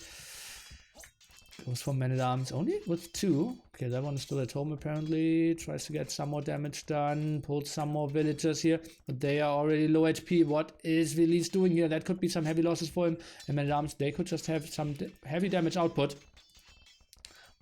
Goes for Man-at-Arms only with 2. Okay, that one is still at home apparently. Tries to get some more damage done. Pulls some more villagers here. But they are already low HP. What is Villese doing here? That could be some heavy losses for him. And Man-at-Arms, they could just have some heavy damage output.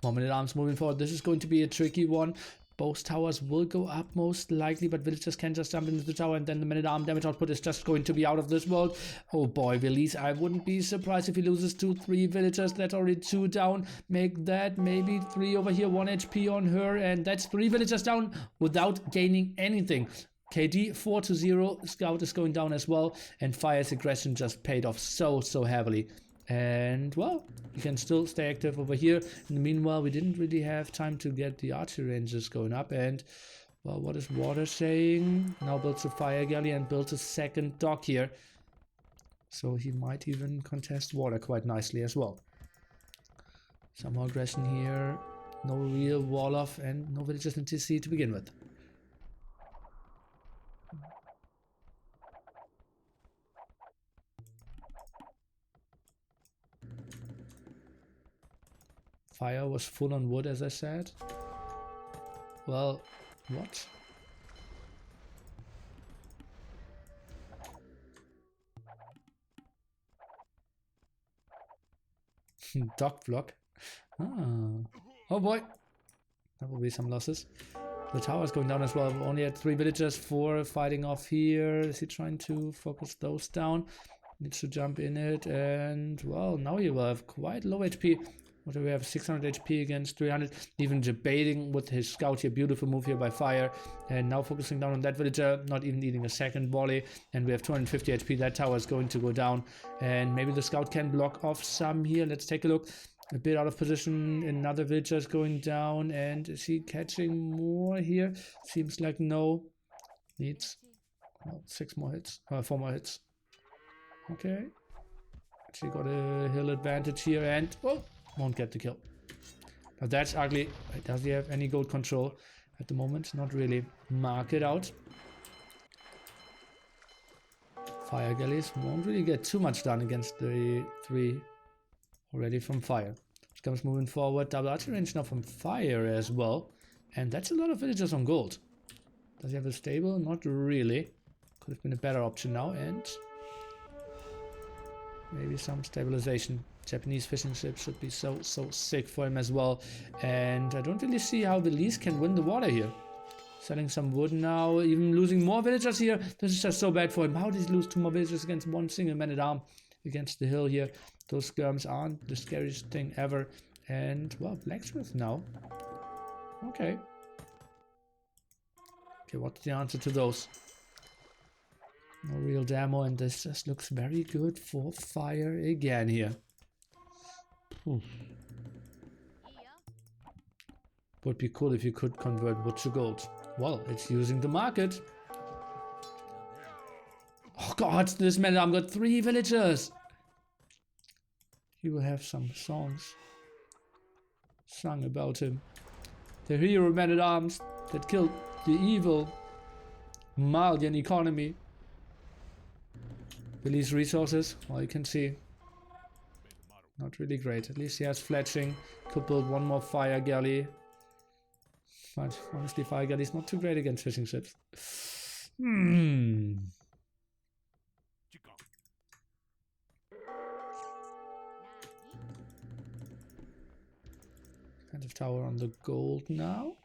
More Man-at-Arms moving forward. This is going to be a tricky one. Both towers will go up most likely, but villagers can just jump into the tower, and then the Man-at-Arm damage output is just going to be out of this world. Oh boy, Villese, I wouldn't be surprised if he loses 2-3 villagers. That's already 2 down. Make that maybe 3 over here, 1 HP on her, and that's 3 villagers down without gaining anything. KD 4-0, Scout is going down as well, and Fire's aggression just paid off so heavily. And well, you can still stay active over here. In the meanwhile, we didn't really have time to get the archery ranges going up. And well, what is Water saying? Now builds a fire galley and builds a second dock here. So he might even contest water quite nicely as well. Some more aggression here. No real wall off and no villagers in TC to begin with. Fire was full on wood, as I said. Well, what? Dock block. Ah. Oh boy. That will be some losses. The tower is going down as well. We only had 3 villagers, 4 fighting off here. Is he trying to focus those down? Needs to jump in it, and well, now he will have quite low HP. What do we have? 600 HP against 300. Even debating with his scout here. Beautiful move here by Fire. And now focusing down on that villager. Not even needing a second volley. And we have 250 HP. That tower is going to go down. And maybe the scout can block off some here. Let's take a look. A bit out of position. Another villager is going down. And is he catching more here? Seems like no. Needs 6 more hits. 4 more hits. Okay. Actually got a hill advantage here. And won't get the kill. But that's ugly. Does he have any gold control at the moment? Not really. Mark it out. Fire galleys won't really get too much done against the 3 already from Fire. Scum's moving forward. Double archery range now from Fire as well. And that's a lot of villagers on gold. Does he have a stable? Not really. Could have been a better option now. And maybe some stabilization. Japanese fishing ship should be so sick for him as well. And I don't really see how Villese can win the water here. Selling some wood now, even losing more villagers here. This is just so bad for him. How did he lose 2 more villagers against 1 single man-at-arm against the hill here? Those skirms aren't the scariest thing ever. And, well, blacksmith now. Okay. Okay, what's the answer to those? No real demo, and this just looks very good for Fire again here. Would be cool if you could convert wood to gold. Well, it's using the market. Oh god, this man-at-arm got 3 villagers. He will have some songs sung about him. The hero man-at-arms that killed the evil Malian economy. Release resources, well, you can see. Not really great. At least he has fletching. Could build 1 more fire galley. But honestly, fire galley is not too great against fishing ships. Defensive tower on the gold now.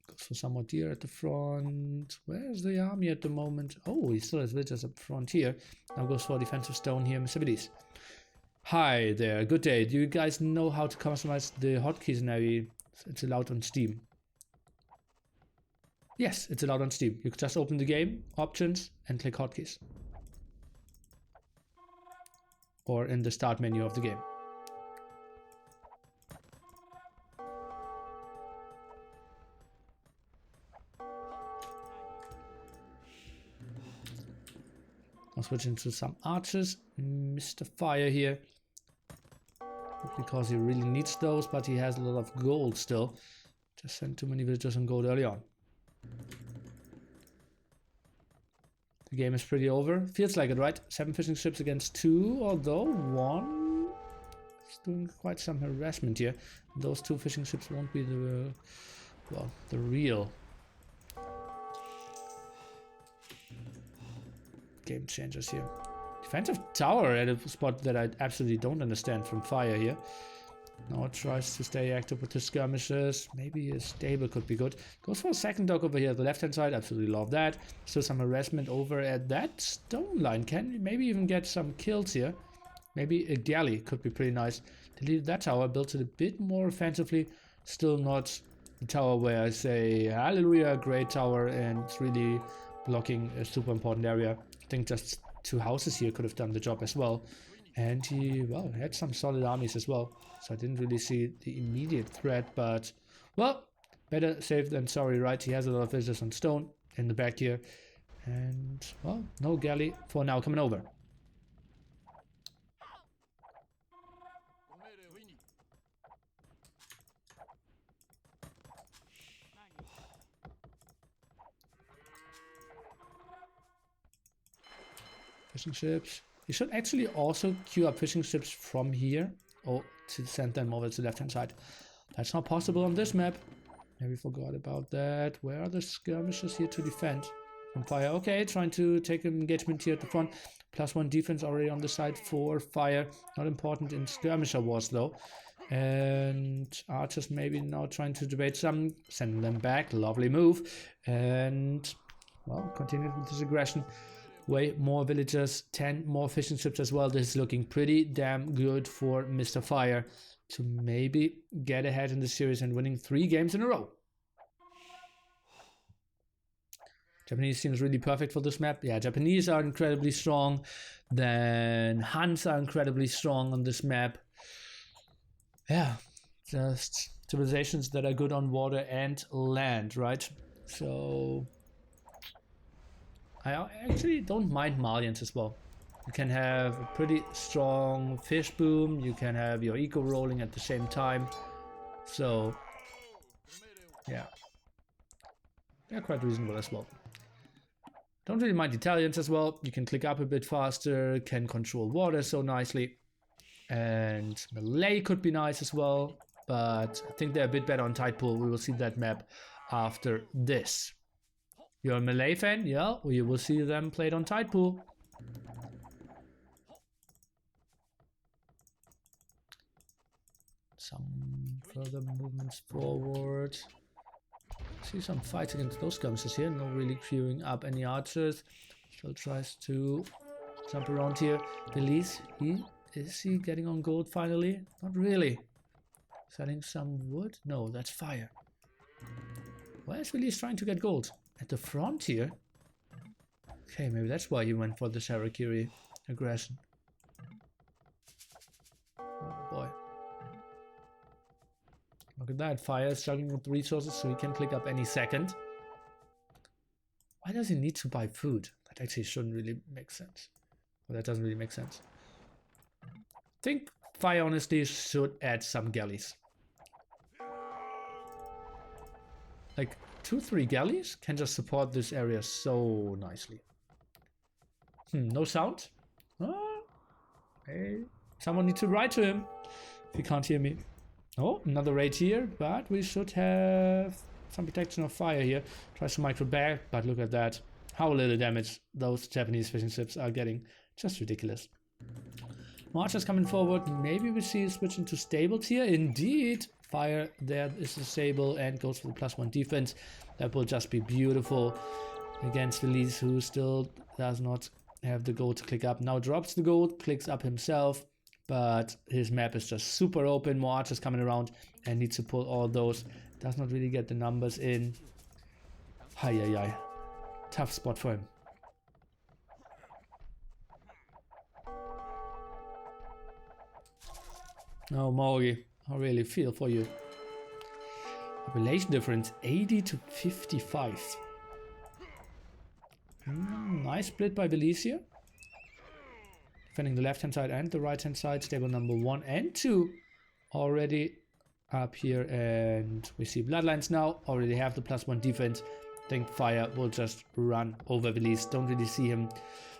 Goes for some more deer at the front. Where's the army at the moment? Oh, he still has villagers up front here. Now goes for defensive stone here, Mr. Villese. Hi there, good day. Do you guys know how to customize the hotkeys in Nili? It's allowed on Steam. Yes, it's allowed on Steam. You can just open the game, options, and click hotkeys. Or in the start menu of the game. I'll switch into some archers. Mr. Fire here. Not because he really needs those, but he has a lot of gold still. Just sent too many villagers on gold early on. The game is pretty over. Feels like it, right? 7 fishing ships against 2, although 1 is doing quite some harassment here. Those 2 fishing ships won't be the, well, the real game changers here. Defensive tower at a spot that I absolutely don't understand from Fire here. Now it tries to stay active with the skirmishes. Maybe a stable could be good. Goes for a second dock over here at the left hand side. Absolutely love that. Still some harassment over at that stone line. Can maybe even get some kills here. Maybe a galley could be pretty nice. Deleted that tower, built it a bit more offensively. Still not the tower where I say hallelujah, great tower, and it's really blocking a super important area. I think just 2 houses here could have done the job as well. And he, well, had some solid armies as well. So I didn't really see the immediate threat, but, well, better safe than sorry, right? He has a lot of villagers on stone in the back here. And, well, no galley for now coming over. Fishing ships. You should actually also queue up fishing ships from here, or to send them over to the left hand side. That's not possible on this map. Maybe forgot about that. Where are the skirmishes here to defend? From Fire, okay, trying to take an engagement here at the front. +1 defense already on the side for Fire. Not important in skirmisher wars though. And Archers maybe now trying to debate some, sending them back. Lovely move. And well, continue with this aggression. Way more villagers, 10 more fishing ships as well. This is looking pretty damn good for Mr. Fire to maybe get ahead in the series and winning 3 games in a row. Japanese seems really perfect for this map. Yeah, Japanese are incredibly strong. Then Huns are incredibly strong on this map. Yeah, just civilizations that are good on water and land, right? So I actually don't mind Malians as well. You can have a pretty strong fish boom. You can have your eco rolling at the same time. So yeah, they're quite reasonable as well. Don't really mind Italians as well. You can click up a bit faster, can control water so nicely. And Malay could be nice as well, but I think they're a bit better on tide pool. We will see that map after this. You're a Malay fan? Yeah, well, you will see them played on tide pool. Some further movements forward. See some fights against those skirmishes here. No really queuing up any archers. Still tries to jump around here. Villese, is he getting on gold finally? Not really. Selling some wood? No, that's Fire. Why is Villese trying to get gold? At the front here? Okay, maybe that's why he went for the Harakiri aggression. Oh boy. Look at that, Fire is struggling with resources, so he can click up any second. Why does he need to buy food? That actually shouldn't really make sense. Well, that doesn't really make sense. I think Fire honestly should add some galleys. Like 2-3 galleys can just support this area so nicely. No sound? Oh, hey, someone needs to write to him if he can't hear me. Oh, another raid here, but we should have some protection of Fire here. Tries to micro back, but look at that. How little damage those Japanese fishing ships are getting. Just ridiculous. Marchers coming forward. Maybe we see a switch into stables here. Indeed. Fire there is the stable and goes for the +1 defense. That will just be beautiful against Villese, who still does not have the gold to click up. Now drops the gold, clicks up himself. But his map is just super open, more archers coming around and needs to pull all those. Does not really get the numbers in. Hi. Tough spot for him. No, Maury, I really feel for you. Population difference 80 to 55. Nice split by Villese here. Defending the left hand side and the right hand side. Stable number 1 and 2 already up here, and we see Bloodlines now. Already have the +1 defense. I think Fire will just run over Villese. Don't really see him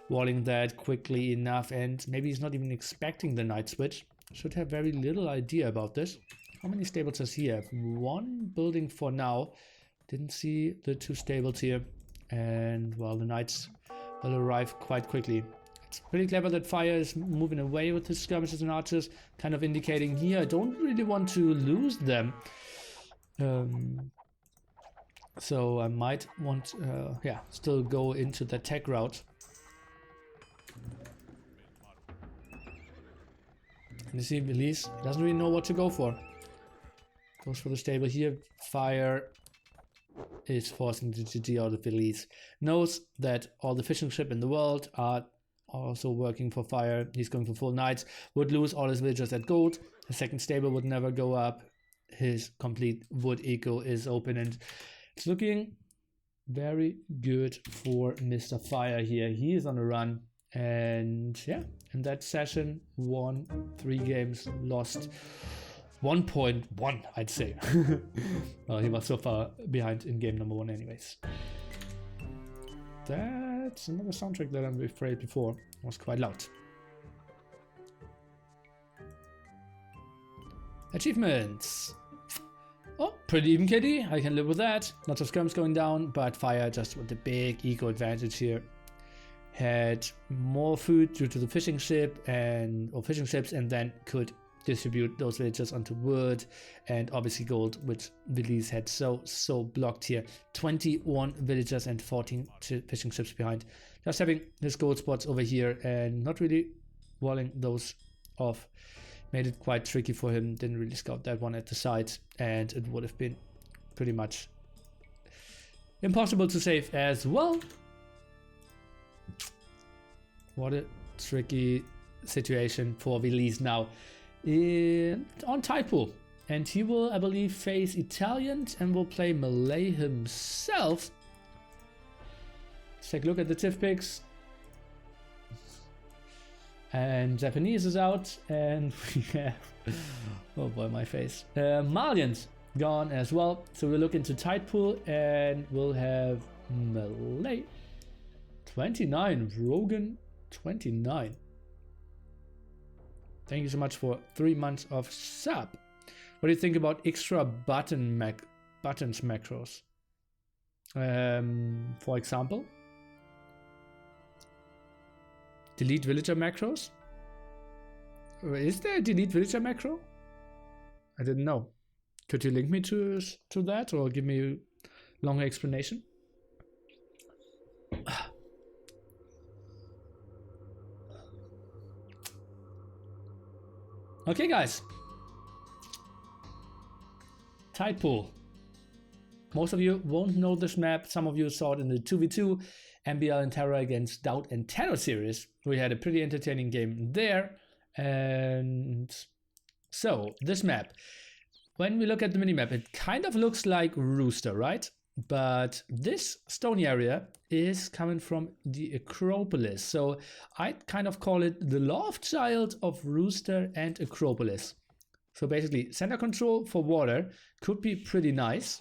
walling that quickly enough, and maybe he's not even expecting the night switch. Should have very little idea about this. How many stables does he have? 1 building for now. Didn't see the 2 stables here, and well, the knights will arrive quite quickly. It's pretty clever that Fire is moving away with his skirmishes and archers, kind of indicating here I don't really want to lose them. So I might want, still go into the tech route. And you see Villese doesn't really know what to go for. Goes for the stable here. Fire is forcing the GG out of Villese. Knows that all the fishing ships in the world are also working for Fire. He's going for full knights. Would lose all his villagers at gold. The second stable would never go up. His complete wood eco is open, and it's looking very good for Mr. Fire here. He is on a run, and yeah, in that session won 3 games, lost 1.1, I'd say. Well, he was so far behind in game number 1 anyways. That's another soundtrack that I'm afraid before was quite loud. Achievements. Oh, Pretty even kitty, I can live with that. Lots of skirms going down, but Fire just with the big eco advantage here. Had more food due to the fishing ship or fishing ships, and then could distribute those villagers onto wood and obviously gold, which Villese had so blocked here. 21 villagers and 14 fishing ships behind. Just having his gold spots over here and not really walling those off. Made it quite tricky for him. Didn't really scout that one at the side, and it would have been pretty much impossible to save as well. What a tricky situation for Villese now on TaToH. And he will, I believe, face Italians and will play Malay himself. Let's take a look at the TIF picks. And Japanese is out, and we have, oh boy, my face. Malians gone as well. So we'll look into TaToH and we'll have Malay 29, Rogan 29. Thank you so much for 3 months of sub. What do you think about extra buttons macros? For example, delete villager macros? Is there a delete villager macro? I didn't know. Could you link me to that or give me a longer explanation? Okay, guys. TaToH. Most of you won't know this map. Some of you saw it in the 2v2 MBL and Terra against DauT and TaToH series. We had a pretty entertaining game there. And so this map, when we look at the minimap, it kind of looks like Rooster, right? But this stony area is coming from the Acropolis. So I'd kind of call it the love child of Rooster and Acropolis. So basically, center control for water could be pretty nice.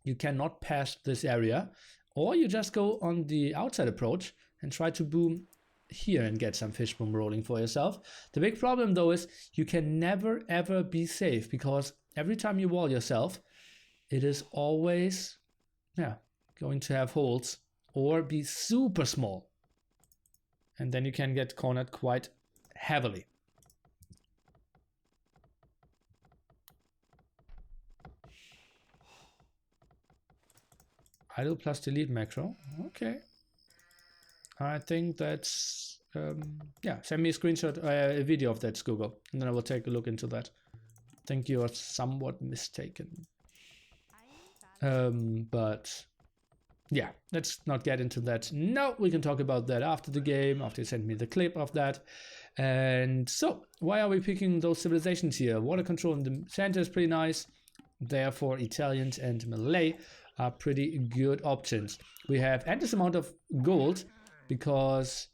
You cannot pass this area, or you just go on the outside approach and try to boom here and get some fish boom rolling for yourself. The big problem though is you can never ever be safe, because every time you wall yourself, it is always going to have holes or be super small. And then you can get cornered quite heavily. Idle plus delete macro. Okay. I think that's send me a screenshot, a video of that, Google, and then I will take a look into that. I think you are somewhat mistaken. But yeah, let's not get into that. No, we can talk about that after the game, after you send me the clip of that. And so, why are we picking those civilizations here? Water control in the center is pretty nice. Therefore, Italians and Malay are pretty good options. We have endless amount of gold because,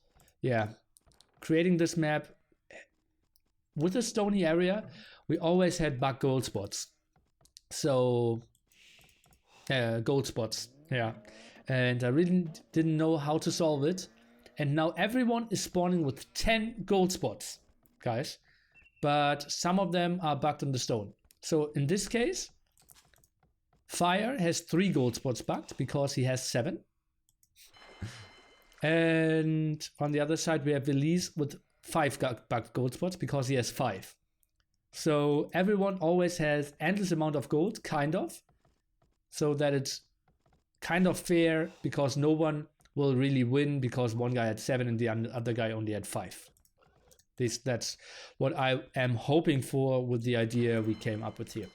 creating this map with a stony area, we always had bug gold spots. So, gold spots, and I really didn't know how to solve it. And now everyone is spawning with 10 gold spots, guys. But some of them are bugged on the stone. So in this case, Fire has 3 gold spots bugged because he has 7. And on the other side, we have Villese with 5 bugged gold spots because he has 5. So everyone always has endless amount of gold, kind of. So that it's kind of fair, because no one will really win because one guy had 7 and the other guy only had 5. That's what I am hoping for with the idea we came up with here.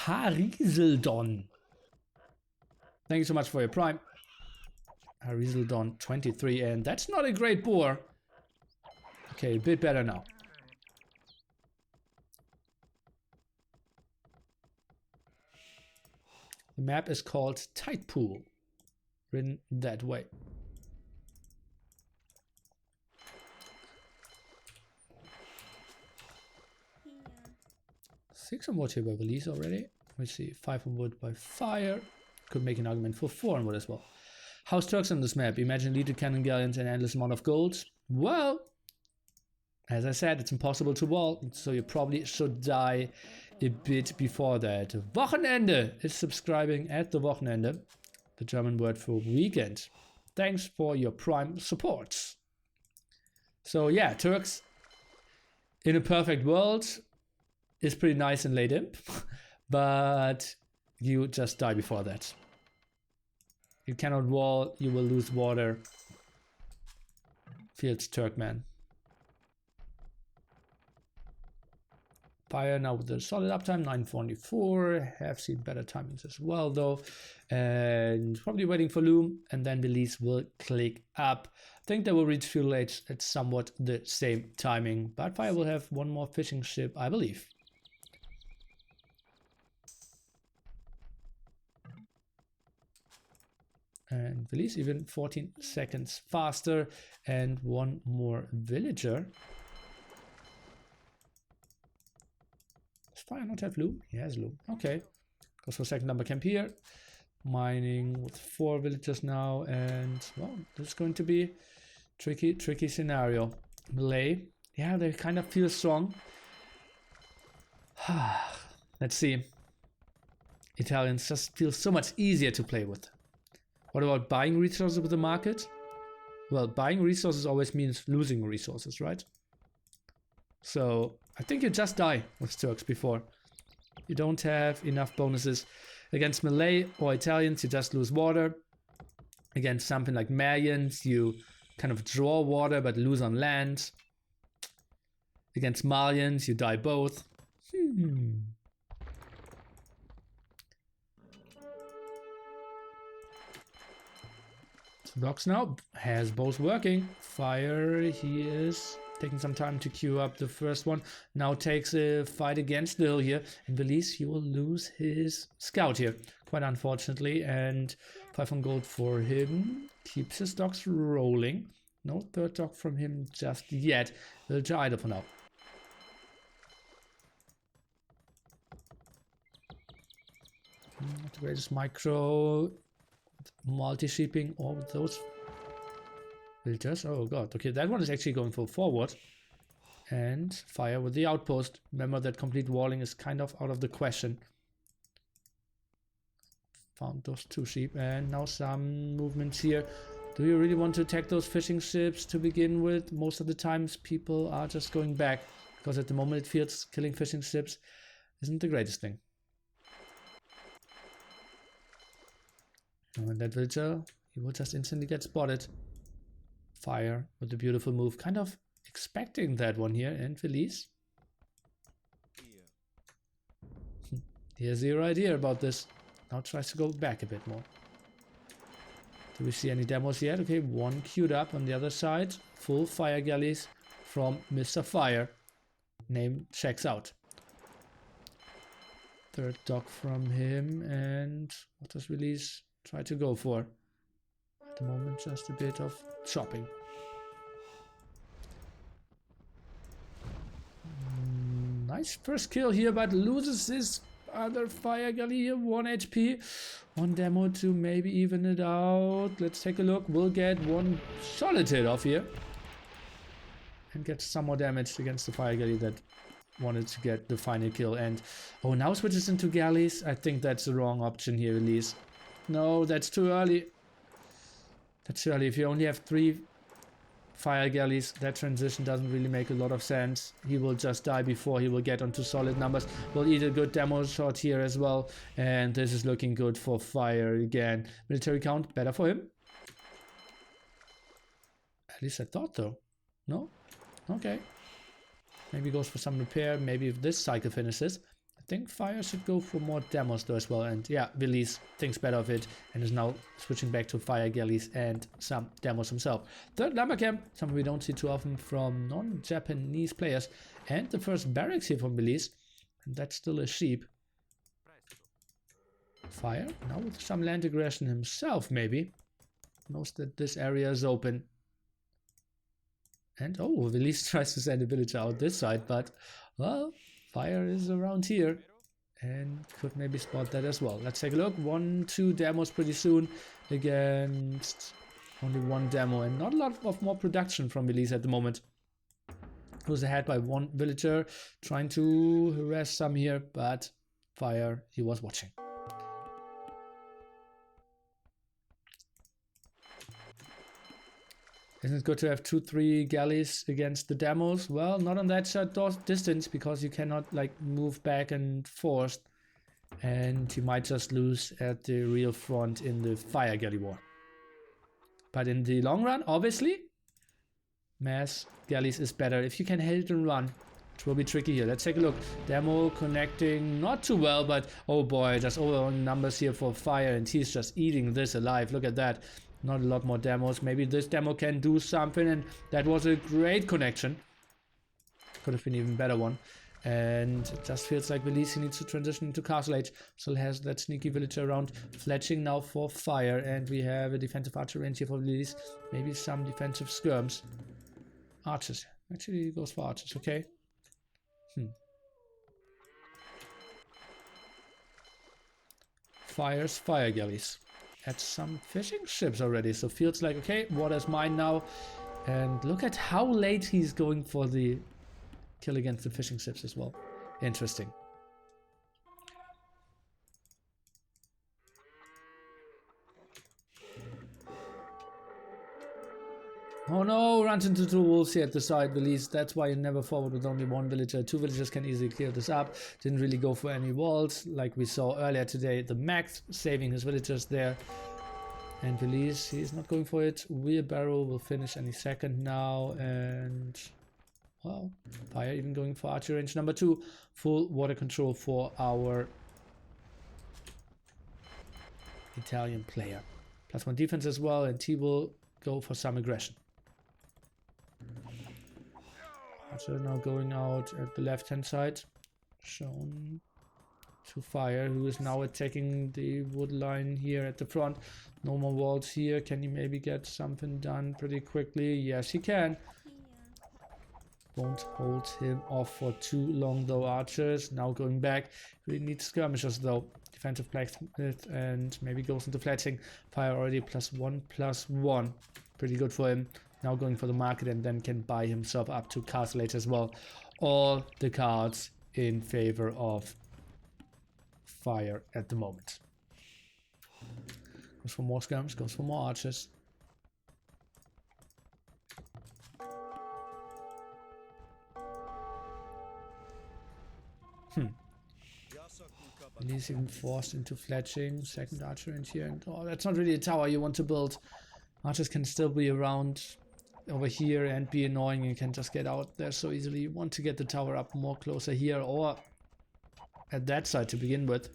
Hariseldon. Thank you so much for your prime. Hariseldon 23, and that's not a great boar. Okay, a bit better now. The map is called TaToH, written that way. Yeah. 6 on wood here by Villese already. We see 5 on wood by Fire. Could make an argument for 4 on wood as well. How's Turks on this map? Imagine lead to cannon galleons and endless amount of gold. Well, As I said, it's impossible to wall, so you probably should die a bit before that. Wochenende is subscribing at the Wochenende, the German word for weekend. Thanks for your prime support. So yeah, Turks in a perfect world is pretty nice in late imp, but you just die before that. You cannot wall, you will lose water. Fields Turkman. Fire now with the solid uptime, 944. Have seen better timings as well though. And probably waiting for Loom, and then Villese will click up. I think they will reach fuel age at somewhat the same timing, but Fire will have one more fishing ship, I believe. And Villese even 14 seconds faster, and one more villager. Does Fire not have Loom? He has Loom. Okay. Goes for second number camp here. Mining with 4 villagers now, and well, this is going to be tricky scenario. Malay, yeah, they kind of feel strong. Let's see. Italians just feel so much easier to play with. What about buying resources with the market? Well, buying resources always means losing resources, right? So I think you just die with Turks before. You don't have enough bonuses. Against Malay or Italians, you just lose water. Against something like Malians, you kind of draw water but lose on land. Against Malians, you die both. Blocks now has both working. Fire, he is taking some time to queue up the first one. Now takes a fight against the hill here, and Villese, he will lose his scout here, quite unfortunately. And 5 on gold for him. Keeps his docks rolling. No third dock from him just yet. Villager idle for now. Not the greatest micro. Multi-sheeping all with those filters. Oh god, okay, that one is actually going for forward. And Fire with the outpost. Remember that complete walling is kind of out of the question. Found those 2 sheep, and now some movements here. Do you really want to attack those fishing ships to begin with? Most of the times people are just going back, because at the moment it feels killing fishing ships isn't the greatest thing. And that villager, he will just instantly get spotted. Fire with a beautiful move. Kind of expecting that one here. And Villese, he has zero idea about this. Now tries to go back a bit more. Do we see any demos yet? Okay, one queued up on the other side. Full fire galleys from Mr. Fire. Name checks out. Third dock from him. And what does Villese try to go for? At the moment, just a bit of chopping. Nice first kill here, but loses his other fire galley here. 1 HP. 1 demo to maybe even it out. Let's take a look. We'll get 1 solid hit off here. And get some more damage against the fire galley that wanted to get the final kill. And oh, now switches into galleys. I think that's the wrong option here, at least. No, that's too early. That's too early. If you only have 3 fire galleys, that transition doesn't really make a lot of sense. He will just die before he will get onto solid numbers. We'll eat a good demo shot here as well. And this is looking good for Fire again. Military count, better for him. At least I thought though. No? Okay. Maybe goes for some repair. Maybe if this cycle finishes. I think Fire should go for more demos though as well. And yeah, Villese thinks better of it and is now switching back to fire galleys and some demos himself. Third lumber camp, something we don't see too often from non-Japanese players. And the first barracks here from Villese. And that's still a sheep. Fire, now with some land aggression himself maybe. Knows that this area is open. And oh, Villese tries to send a villager out this side, but well, Fire is around here and could maybe spot that as well. Let's take a look. 1, 2 demos pretty soon against only 1 demo and not a lot of more production from Villese at the moment. was ahead by one villager, trying to harass some here, but fire, he was watching. Isn't it good to have 2-3 galleys against the demos? Well, not on that short distance, because you cannot like move back and forth, and you might just lose at the real front in the fire galley war. But in the long run, obviously, mass galleys is better if you can hit and run. It will be tricky here. Let's take a look. Demo connecting not too well, but oh boy, just over numbers here for fire, and he's just eating this alive. Look at that. Not a lot more demos. Maybe this demo can do something, and that was a great connection. Could have been even better one. And it just feels like Villese needs to transition into Castle Age. Still has that sneaky villager around, fletching now for fire, and we have a defensive archer range here for Villese. Maybe some defensive skirms. Archers. Actually, he goes for archers, okay. Fires, fire galleys. At some fishing ships already, so feels like, okay, water's mine now. And look at how late he's going for the kill against the fishing ships as well. Interesting. Oh no, runs into 2 wolves here at the side, Villese. That's why you never forward with only 1 villager. 2 villagers can easily clear this up. Didn't really go for any walls like we saw earlier today. The Max saving his villagers there. And Villese, he's not going for it. Wheelbarrow will finish any second now. And well, fire even going for archer range number 2. Full water control for our Italian player. +1 defense as well, and he will go for some aggression. Archer now going out at the left hand side, shown to fire, who is now attacking the wood line here at the front. No more walls here. Can he maybe get something done pretty quickly? Yes, he can. Won't hold him off for too long though. Archers now going back. Really needs skirmishers though. Defensive blacksmith, and maybe goes into fletching. Fire already +1/+1. Pretty good for him. Now going for the market, and then can buy himself up to Castle Age as well. All the cards in favor of fire at the moment. Goes for more skirms, goes for more archers. He's even forced into fletching. Second archer in here, and oh, that's not really a tower you want to build. Archers can still be around over here and be annoying. You can just get out there so easily. You want to get the tower up more closer here, or at that side to begin with.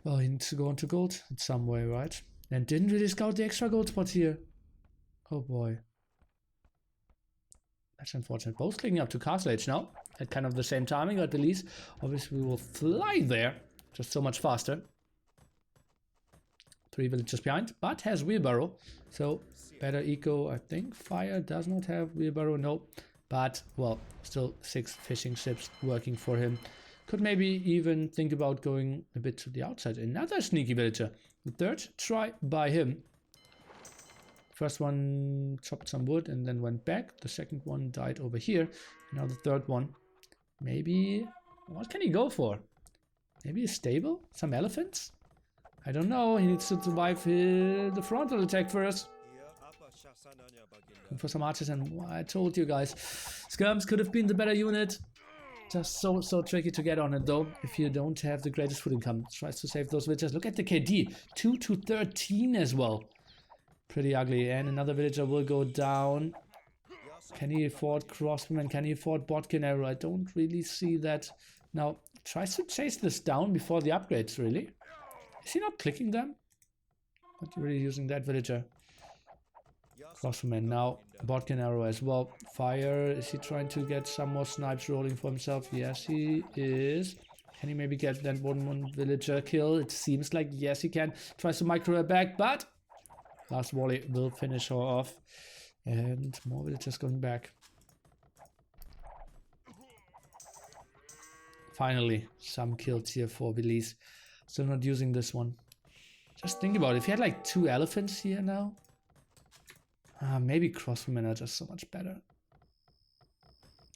Well, he needs to go into gold in some way, right? And didn't really scout the extra gold spot here. Oh boy. That's unfortunate. Both clicking up to Castle Age now. At kind of the same timing, at least. Obviously, we will fly there. Just so much faster. 3 villages behind, but has wheelbarrow. So, better eco, I think. Fire does not have wheelbarrow, no. But, well, still 6 fishing ships working for him. Could maybe even think about going a bit to the outside. Another sneaky villager. The third try by him. First one chopped some wood and then went back. The second one died over here. Now the third one. Maybe, what can he go for? Maybe a stable? Some elephants? I don't know. He needs to survive the frontal attack first. And for some archers, and I told you guys, skirms could have been the better unit. Just so tricky to get on it though, if you don't have the greatest food income. Tries to save those villagers. Look at the KD, 2-13 as well. Pretty ugly. And another villager will go down. Can he afford crossbowmen? Can he afford Bodkin arrow? I don't really see that. Now, tries to chase this down before the upgrades, really. Is he not clicking them? Not really using that villager. Crossbowman now. Bodkin arrow as well. Fire. Is he trying to get some more snipes rolling for himself? Yes, he is. Can he maybe get that one villager kill? It seems like yes, he can. Tries to micro her back, but last volley will finish her off. And more villagers going back. Finally, some kills here for Villese. Still not using this one. Just think about it. If you had like 2 elephants here now. Maybe crossbowmen are just so much better.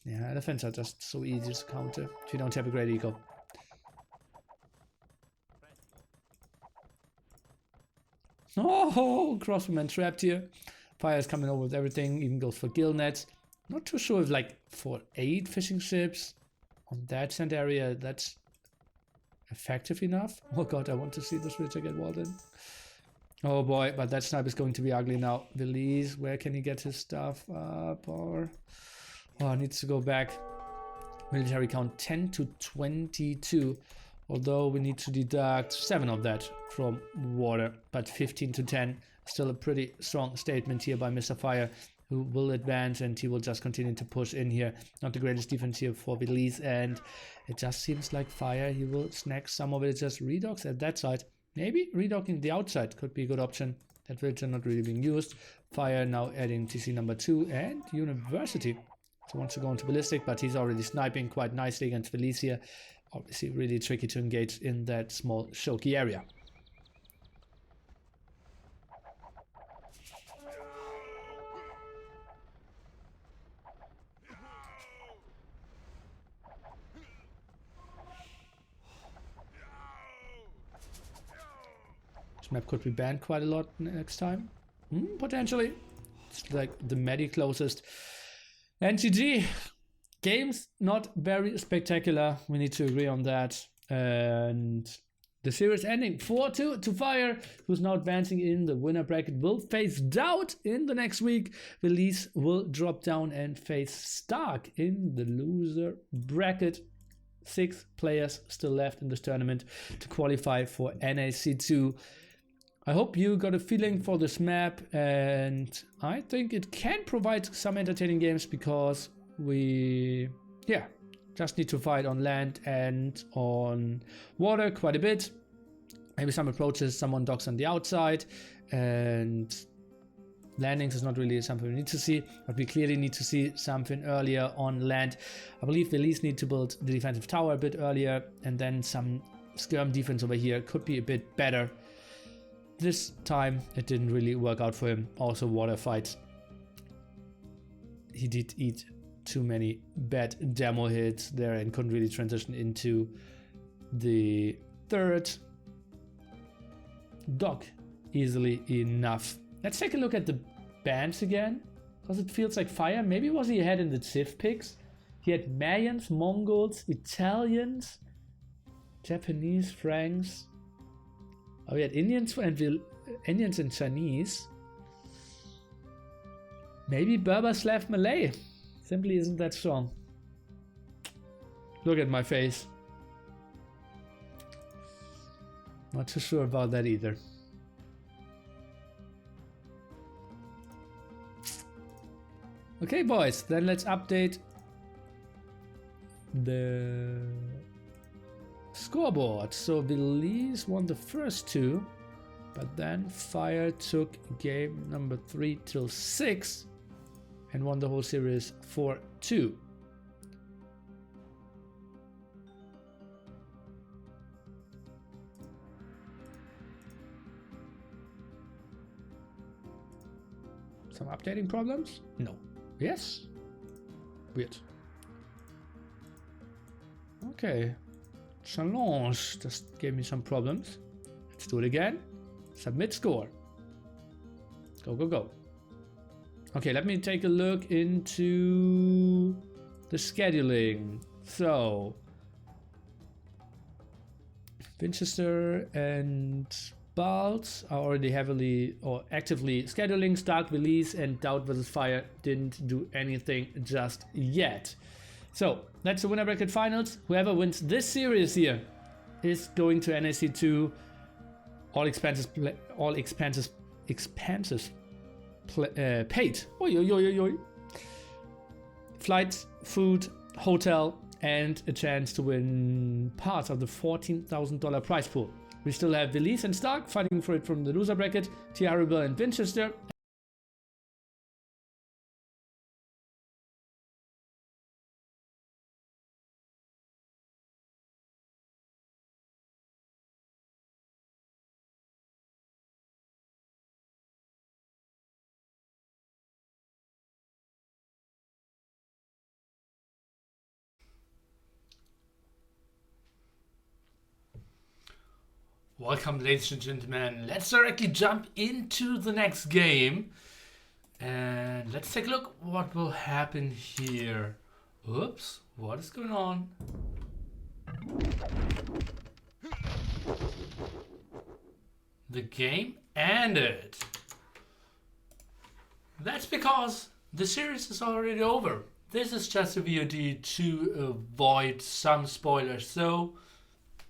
Yeah, elephants are just so easy to counter if you don't have a great eco. Oh, crossbowman trapped here. Fire is coming over with everything, even goes for gill nets. Not too sure if like for 8 fishing ships on that sand area that's effective enough. Oh god, I want to see this Witcher get walled in. Oh boy, but that snipe is going to be ugly now. Villese, where can he get his stuff up? Or oh, needs to go back. Military count 10 to 22. Although we need to deduct 7 of that from water, but 15 to 10. Still a pretty strong statement here by Mr. Fire, who will advance and he will just continue to push in here. Not the greatest defense here for Villese, and it just seems like Fire, he will snag some of it. It's just redocks at that side. Maybe redocking the outside could be a good option. That villager not really being used. Fire now adding TC number 2 and University. So wants to go into ballistic, but he's already sniping quite nicely against Villese here. Obviously really tricky to engage in that small choky area. This map could be banned quite a lot next time. Potentially. It's like the Medi closest. And GG. Game's not very spectacular. We need to agree on that. And the series ending 4-2 to Fire, who's now advancing in the winner bracket, will face DauT in the next week. Villese will drop down and face Stark in the loser bracket. 6 players still left in this tournament to qualify for NAC2. I hope you got a feeling for this map, and I think it can provide some entertaining games because we, just need to fight on land and on water quite a bit. Maybe some approaches, someone docks on the outside, and landings is not really something we need to see, but we clearly need to see something earlier on land. I believe Villese need to build the defensive tower a bit earlier, and then some skirm defense over here could be a bit better. This time it didn't really work out for him. Also water fights. He did eat too many bad demo hits there and couldn't really transition into the third dock easily enough. Let's take a look at the bands again, because it feels like Fire. Maybe was he ahead in the Civ picks? He had Mayans, Mongols, Italians, Japanese, Franks. Oh, we had Indians and Chinese. Maybe Berber, Slav, Malay. Simply isn't that strong. Look at my face. Not too sure about that either. Okay, boys, then let's update the scoreboard. So Villese won the first 2, but then Fire took game number 3 till 6 and won the whole series 4-2. Some updating problems? No. Yes? Weird. Okay. Challenge just gave me some problems. Let's do it again. Submit score. Go, go, go. Okay, let me take a look into the scheduling. So, Winchester and Balts are already heavily or actively scheduling. Stark, Villese, and DauT versus Fire didn't do anything just yet. So that's the winner bracket finals. Whoever wins this series here is going to NAC2. All expenses paid. Oi, oi, oi, oi. Flights, food, hotel, and a chance to win parts of the $14,000 prize pool. We still have Villese and Stark fighting for it from the loser bracket, Tiarabel and Winchester. Welcome, ladies and gentlemen. Let's directly jump into the next game. And let's take a look what will happen here. Oops, what is going on? The game ended. That's because the series is already over. This is just a VOD to avoid some spoilers. So,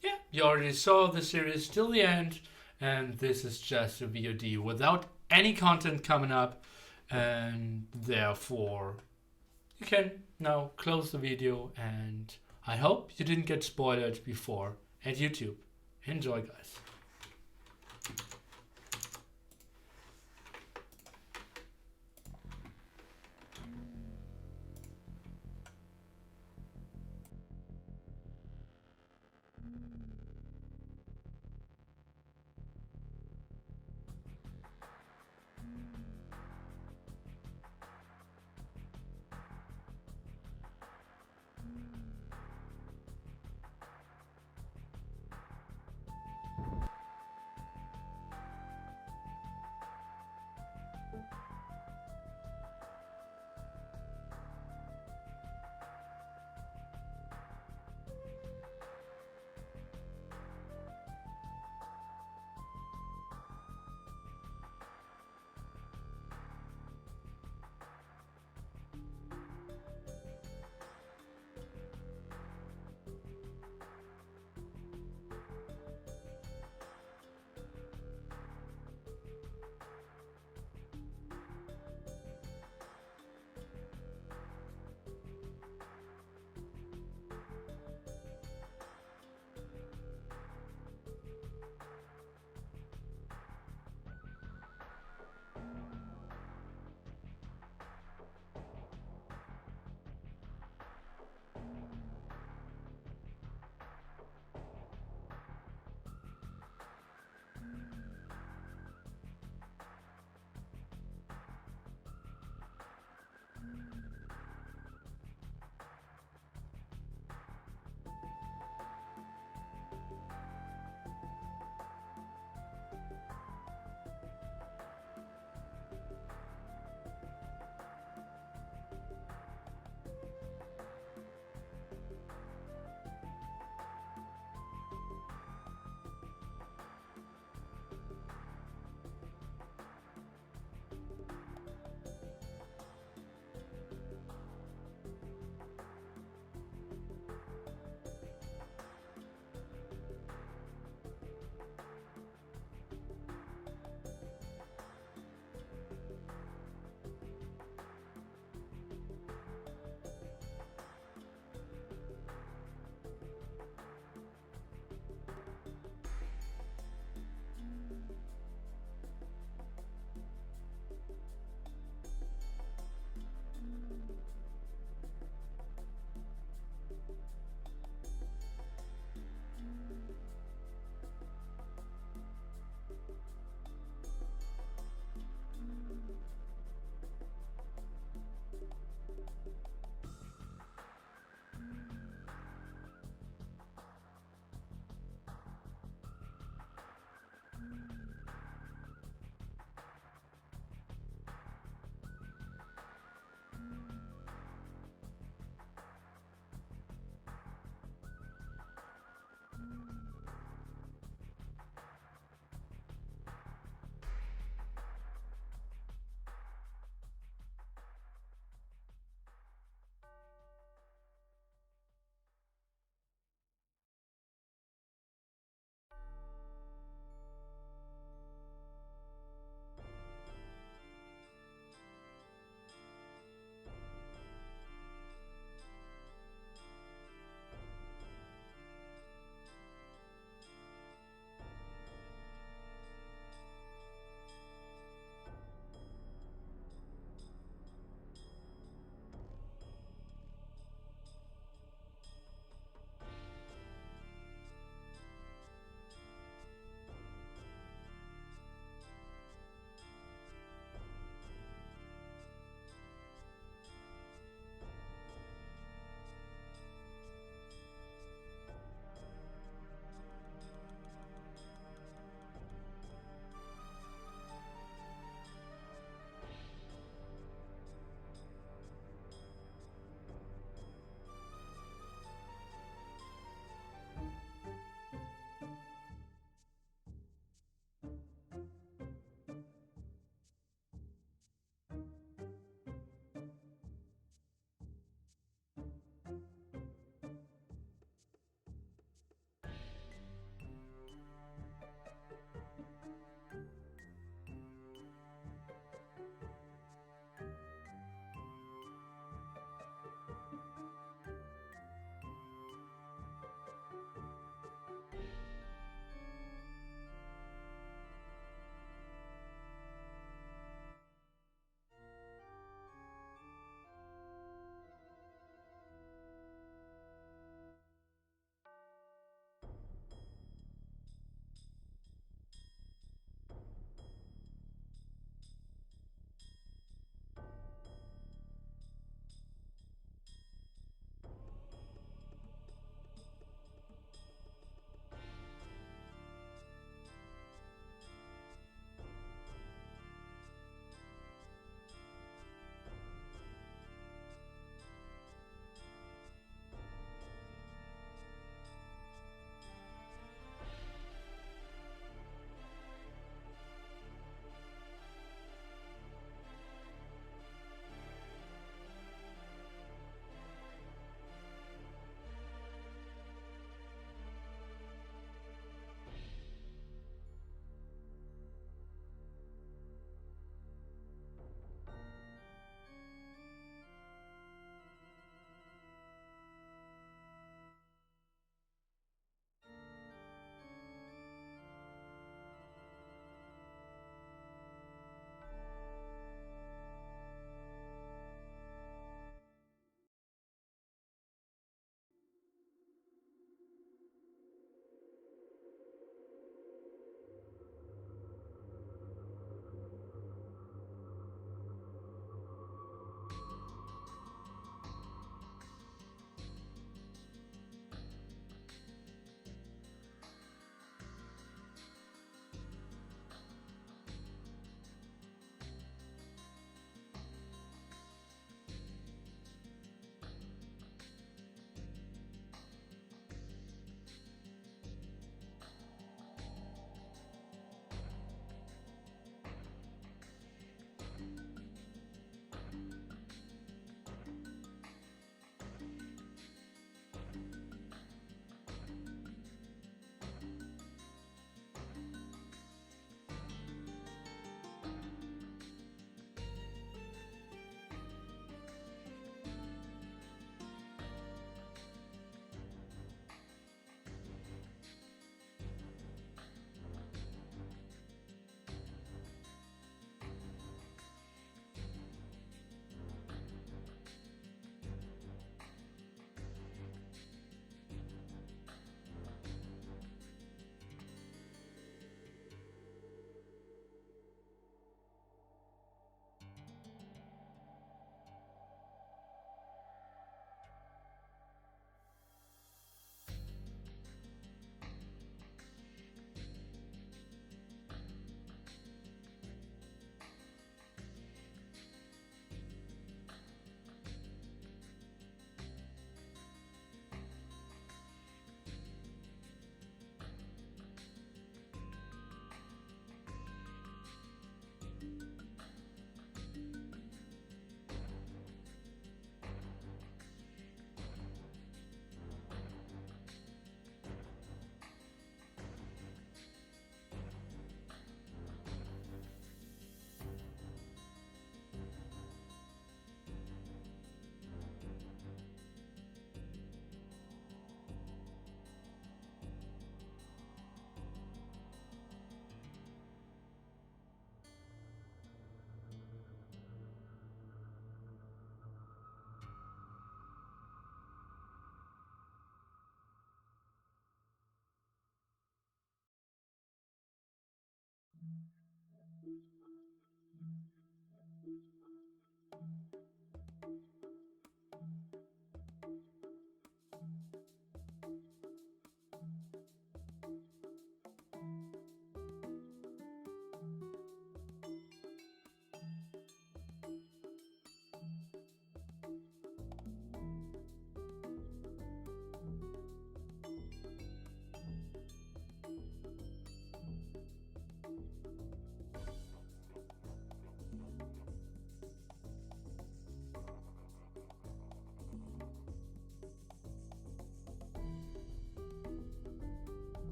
yeah, you already saw the series till the end, and this is just a VOD without any content coming up, and therefore you can now close the video, and I hope you didn't get spoiled before at YouTube. Enjoy, guys.